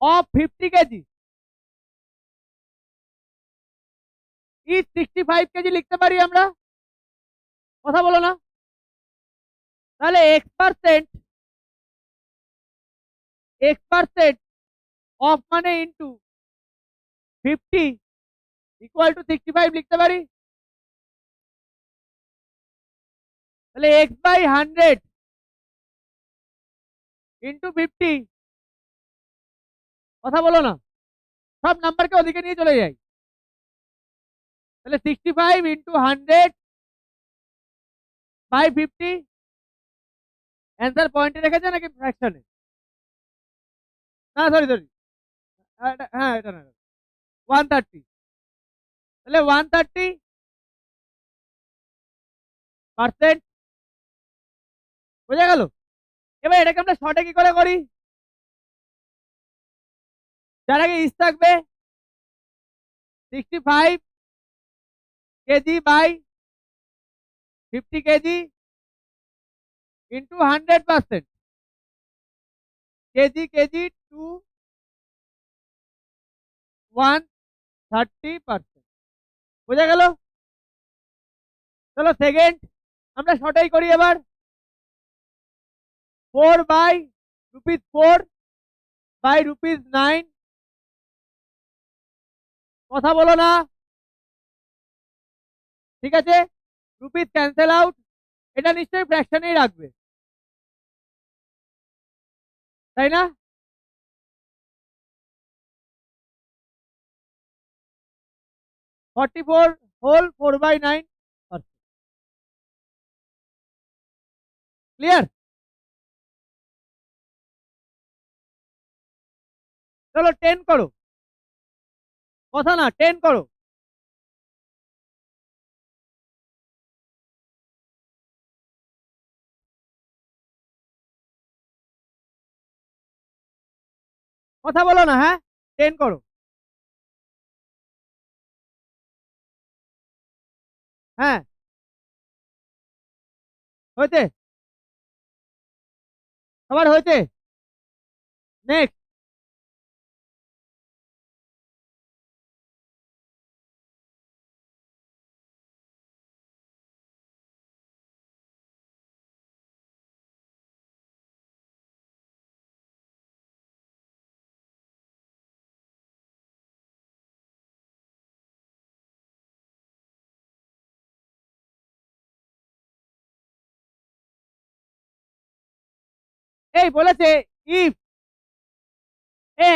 of 50 KG is 65 KG লিখতে পারি আমরা, কথা বলো না। তাহলে X% অফ মানে ইন্টু 50 = 65 লিখতে পারি। তাহলে X/100 ইন্টু 50, কথা বলো না, সব নাম্বারকে ওদিকে নিয়ে চলে যাই। তাহলে 65 × 100/50, অ্যান্সার পয়েন্টে রেখেছে নাকি ফ্র্যাকশনে? না সরি সরি, হ্যাঁ এটা না, 130। তাহলে 130%, বোঝা গেল? এবার এটাকে আমরা শর্টে কি করে করি, যার আগে ইস থাকবে 65 কেজি/50 kg into 100%, kg kg to 130%, বোঝা গেল? চলো সেকেন্ড আমরা শর্টাই করি এবার। 4/√4/9, কথা বলো না, ঠিক আছে, রুপিস ক্যান্সেল আউট, এটা নিশ্চয়ই ফ্র্যাকশনেই রাখবে, তাই না? 44 হোল 4/9, ক্লিয়ার? চলো 10 করো, কথা না, 10 করো। কথা বলো না, হ্যাঁ 10 করো। হ্যাঁ হয়েছে, সবার হয়েছে। নেক্সট, এই বলেছে ইফ এ,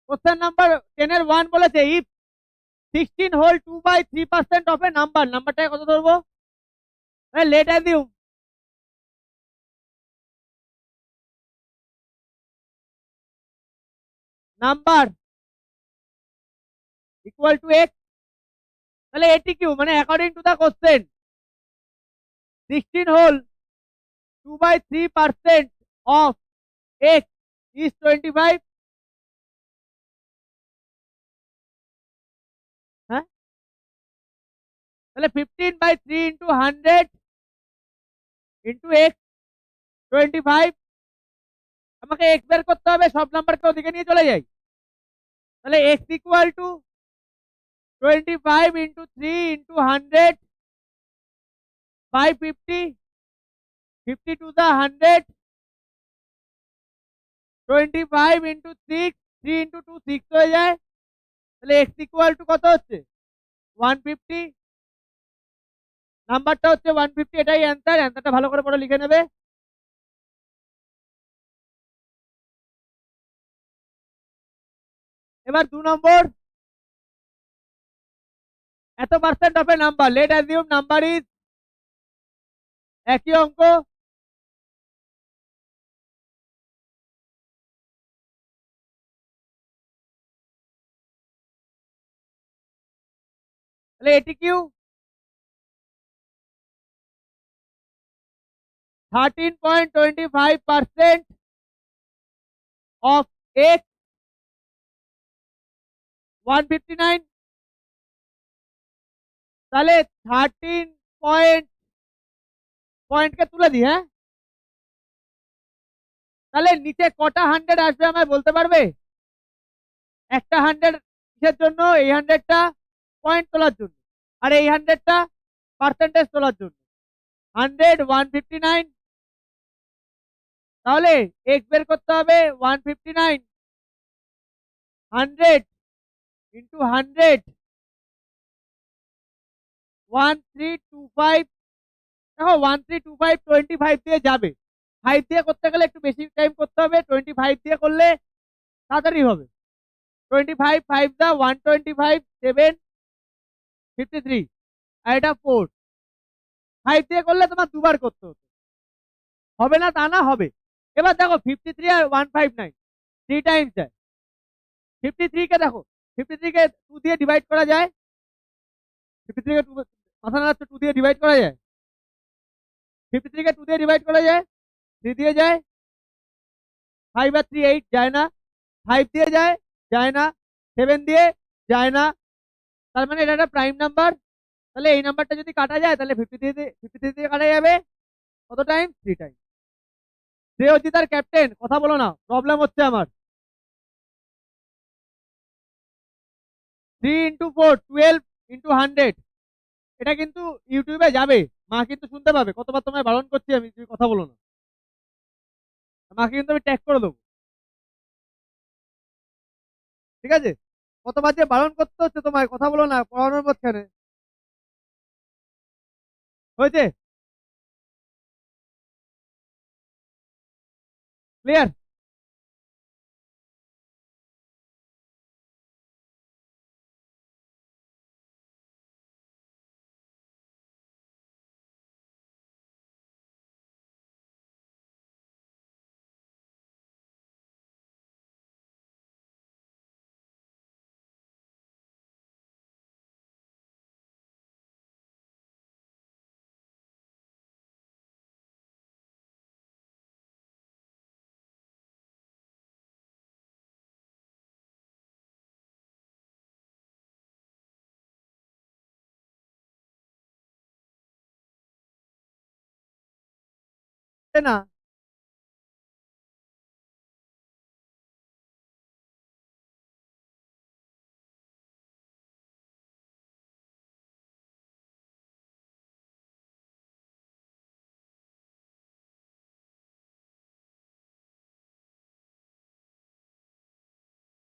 কোশ্চেন নাম্বার 10-এর 1 বলেছে if 16 whole 2/3% of a number, নাম্বারটাকে কত ধরবো? Let assume number equal to x, তাহলে এটি কিউ মানে according to the question 16 whole 2/3% of x is 25। হ্যাঁ, তাহলে 15/3 ইন্টু 100 ইন্টু এক্স 25, আমাকে এক্স বের করতে হবে, সব নাম্বারকে ওদিকে নিয়ে চলে যাই। তাহলে x equal to 25 × 3 × 100/50, 50 to the 100, 25 × 6, 3 × 2 6 হয়ে যায়। তাহলে এক্স ইকুয়াল টু কত হচ্ছে 150, নাম্বারটা হচ্ছে 150, এটাই অ্যান্সার। অ্যান্সারটা ভালো করে পরে লিখে নেবে। এবার 2 নম্বর, এত percent of a number, let assume number is, একই অঙ্ক, তাহলে এটি কিউ 13.25% of x 159, তাহলে 13 পয়েন্টকে তুলে দিই, হ্যাঁ, তাহলে নিচে কটা 100 আসবে আমায় বলতে পারবে? একটা 100 কিসের জন্য? এই 100টা পয়েন্ট তোলার জন্য, আর এই 100টা পার্সেন্টেজ তোলার জন্য। 100 159, তাহলে এক্স বের করতে হবে 159, 100 ইন্টু 100, 1325। দেখো 1325 25 দিয়ে যাবে, 5 দিয়ে করতে গেলে একটু বেশি টাইম করতে হবে, 25 দিয়ে করলে তাড়াতাড়ি হবে। 25 5 দা 125, 7 53, আর এটা 4। 5 দিয়ে করলে তোমার দুবার করতে হতো, হবে না তা না, হবে। এবার দেখো 53 আর 159 থ্রি টাইমস যায়। 53 কে দেখো, 53 কে 2 দিয়ে ডিভাইড করা যায়, 53 কে 2, মাথা না 2 দিয়ে ডিভাইড করা যায়, 53 কে 2 দিয়ে ডিভাইড করা যায়, 3 দিয়ে যায়, 5 আর 3 8 যায় না, 5 দিয়ে যায়, যায় না, 7 দিয়ে যায় না, তার মানে এটা একটা প্রাইম নাম্বার। তাহলে এই নাম্বারটা যদি কাটা যায় তাহলে 53 দিয়ে কাটা যাবে, কত টাইম? 3 টাইম। শ্রেয়জিৎ আর ক্যাপ্টেন কথা বলো না, প্রবলেম হচ্ছে আমার। 3 ইন্টু 4 12 ইন্টু 100, এটা কিন্তু ইউটিউবে যাবে, মা কিন্তু শুনতে পাবে কতবার তোমায় বারণ করছি আমি, তুমি কথা বলো না, মাকে কিন্তু আমি ট্যাগ করে দেবো, ঠিক আছে? কতবার যে বারণ করতে হচ্ছে তোমায়, কথা বলো না পড়ানোর মাঝখানে। হয়েছে? ক্লিয়ার? না,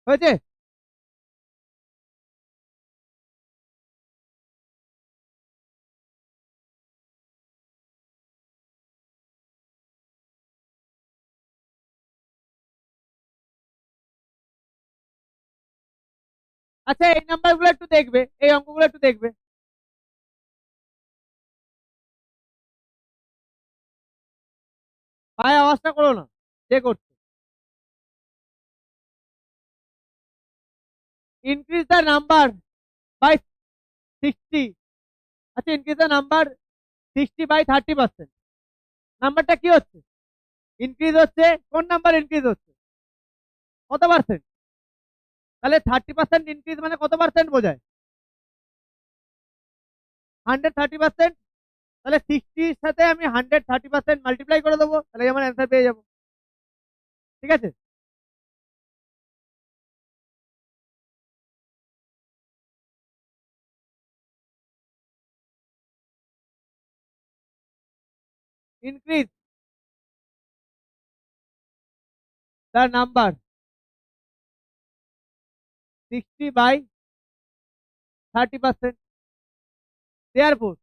হয়েছে? আচ্ছা এই নাম্বারগুলো একটু দেখবে, এই অঙ্কগুলো একটু দেখবে। ভাই আওয়াজটা করো না, যে করছে। Increase the number by 60। আচ্ছা ইনক্রিজ দ্য নাম্বার 60 বাই 30%, নাম্বারটা কি হচ্ছে? ইনক্রিজ হচ্ছে, কোন নাম্বার ইনক্রিজ হচ্ছে? কত পার্সেন্ট? তাহলে 30% ইনক্রিজ মানে কত পার্সেন্ট বোঝায়? 130%। তাহলে 60-র সাথে আমি 130% মাল্টিপ্লাই করে দেবো, তাহলে আমার অ্যান্সার পেয়ে যাবো, ঠিক আছে? ইনক্রিজ দ্য নাম্বার 60/30%, দেয়ারফোর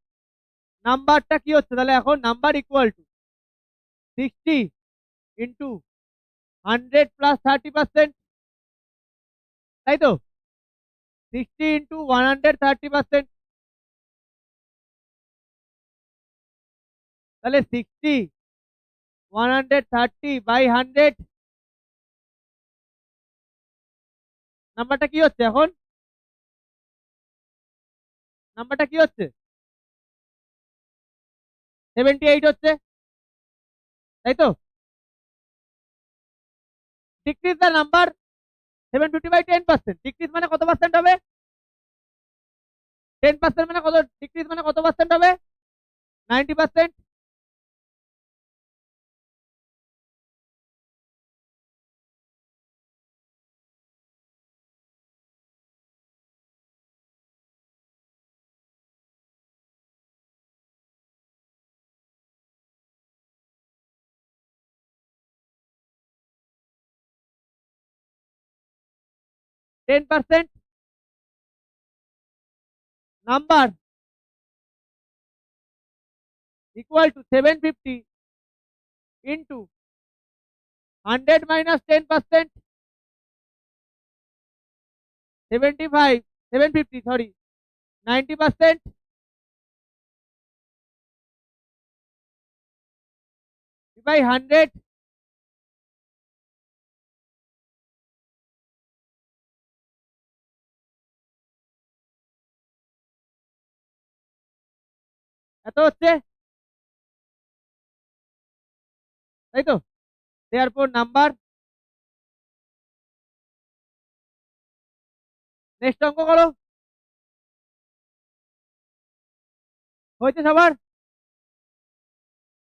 নাম্বারটা কি হচ্ছে তাহলে? এখন number equal two 60 into 100 plus 30%, তাই তো? 60 ইন্টু 130%, তাহলে 60 130/100, নাম্বারটা কি হচ্ছে এখন? নাম্বারটা কি হচ্ছে? 78 হচ্ছে। তাই তো? Decrease the number 750 by 10%, decrease মানে কত পার্সেন্ট হবে? 10% মানে কত? ডিক্রিজ মানে কত পার্সেন্ট হবে? 90%। Ten percent number equal to 750 into 100 minus 10%, 75 750 sorry 90% by 100। এত হচ্ছে, তাই তো? দেয়ারফর নাম্বার, নেক্সট অঙ্ক করো। হয়েছে সবার?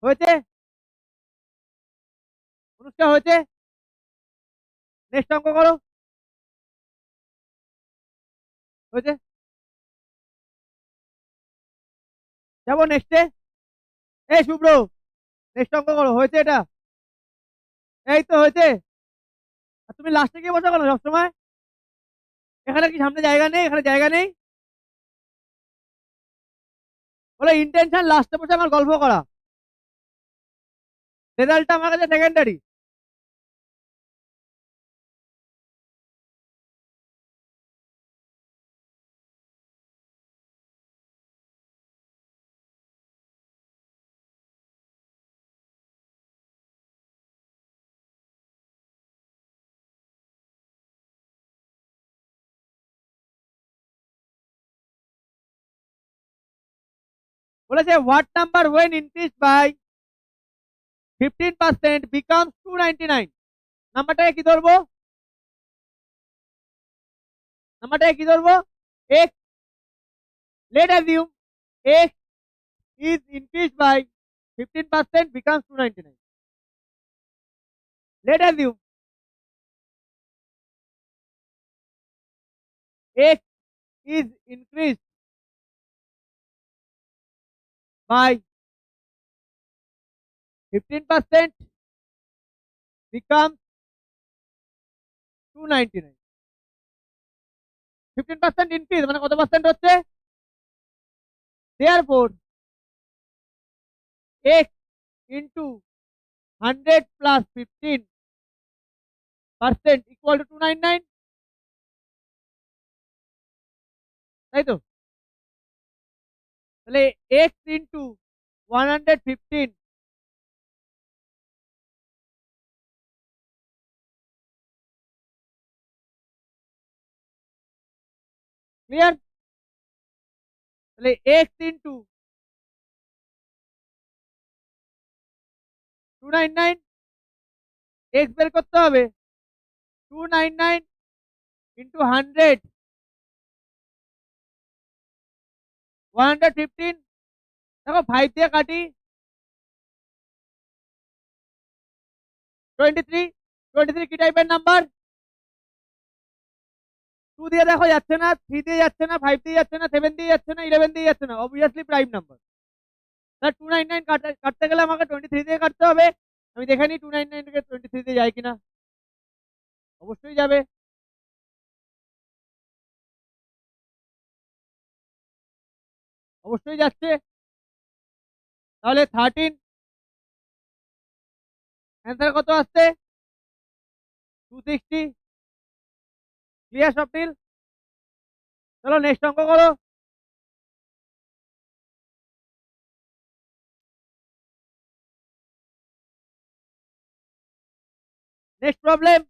হয়েছে? অনুষ্কা হয়েছে? নেক্সট অঙ্ক করো। হয়েছে? যাবো নেক্সটে। এই শুভ্র, নেক্সট অঙ্ক করো। হয়েছে এটা? এই তো হয়েছে। আর তুমি লাস্টে গিয়ে বসো কেন সবসময়? এখানে কি সামনে জায়গা নেই? এখানে জায়গা নেই? বলে ইন্টেনশন লাস্টে বসে আমার গল্প করা, রেজাল্টটা আমার কাছে সেকেন্ডারি। বলেছে what number when increase by 15% becomes 299। নাম্বারটাকে কি ধরবো? নাম্বারটাকে কি ধরবো? X. Let assume x is increased by 15% becomes 299. Let assume x is increased by 15% becomes 299. 15% increase মানে কত পার্সেন্ট হচ্ছে? Therefore x into 100 plus 15% equal to 299, তাই তো? তাহলে x into 115 ক্লিয়ার? তাহলে x into 299, x বের করতে হবে। 299 into 100 115। দেখো 5 দিয়ে কাটি 23। 23 কি টাইপের নাম্বার? 2 দিয়ে দেখো যাচ্ছে না, 3 দিয়ে যাচ্ছে না, 5 দিয়ে যাচ্ছে না, 7 দিয়ে যাচ্ছে না, 11 দিয়ে যাচ্ছে না, অবভিয়াসলি প্রাইম নাম্বার। তার 299 কাটতে গেলে আমাকে 23 দিয়ে কাটতে হবে। আমি দেখে নিই 299 থেকে 23 দিয়ে যায় কিনা। অবশ্যই যাবে। অবশ্যই যাচ্ছে। তাহলে 13 অ্যান্সার কত আসছে? 260। ক্লিয়ার স্বপ্নিল? চলো নেক্সট অঙ্ক করো। Next problem.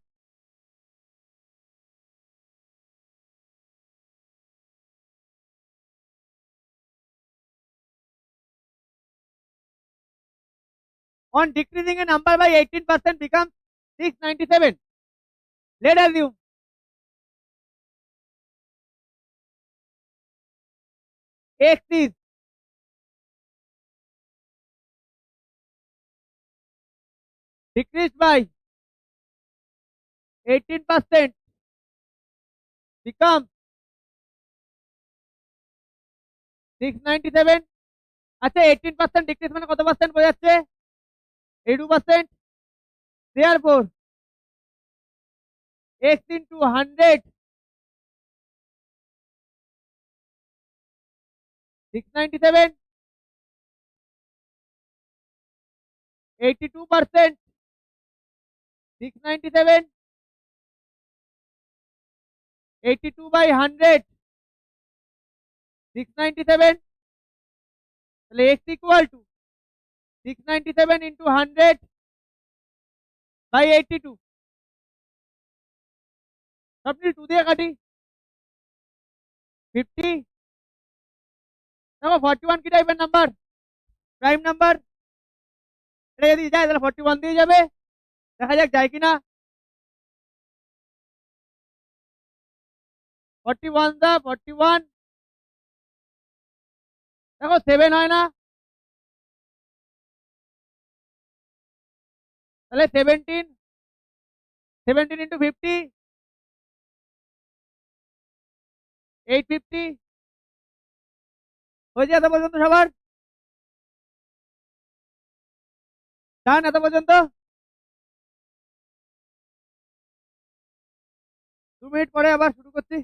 On decreasing a number by 18% becomes 697. Let assume x is decreased by 18% becomes 697. আচ্ছা 18% ডিক্রিজ মানে কত পার্সেন্ট বোঝাচ্ছে? 82%. Therefore x into 100 697. 82% 697. 82 by 100 697. তাহলে x equal to 697 into 100 by 82. সবটি 2 দিয়ে কাটি 50. দেখো 41 কি টাইপের নাম্বার? Prime number. এটা যদি যায় তাহলে 41 দিয়ে যাবে। দেখা যাক যায় কিনা। 41 দা 41, দেখো 7 হয় না, তাহলে 17 17 into 50 850 হয়ে যায় এত পর্যন্ত সবার? ডান এত পর্যন্ত? 2 মিনিট পরে আবার শুরু করছি।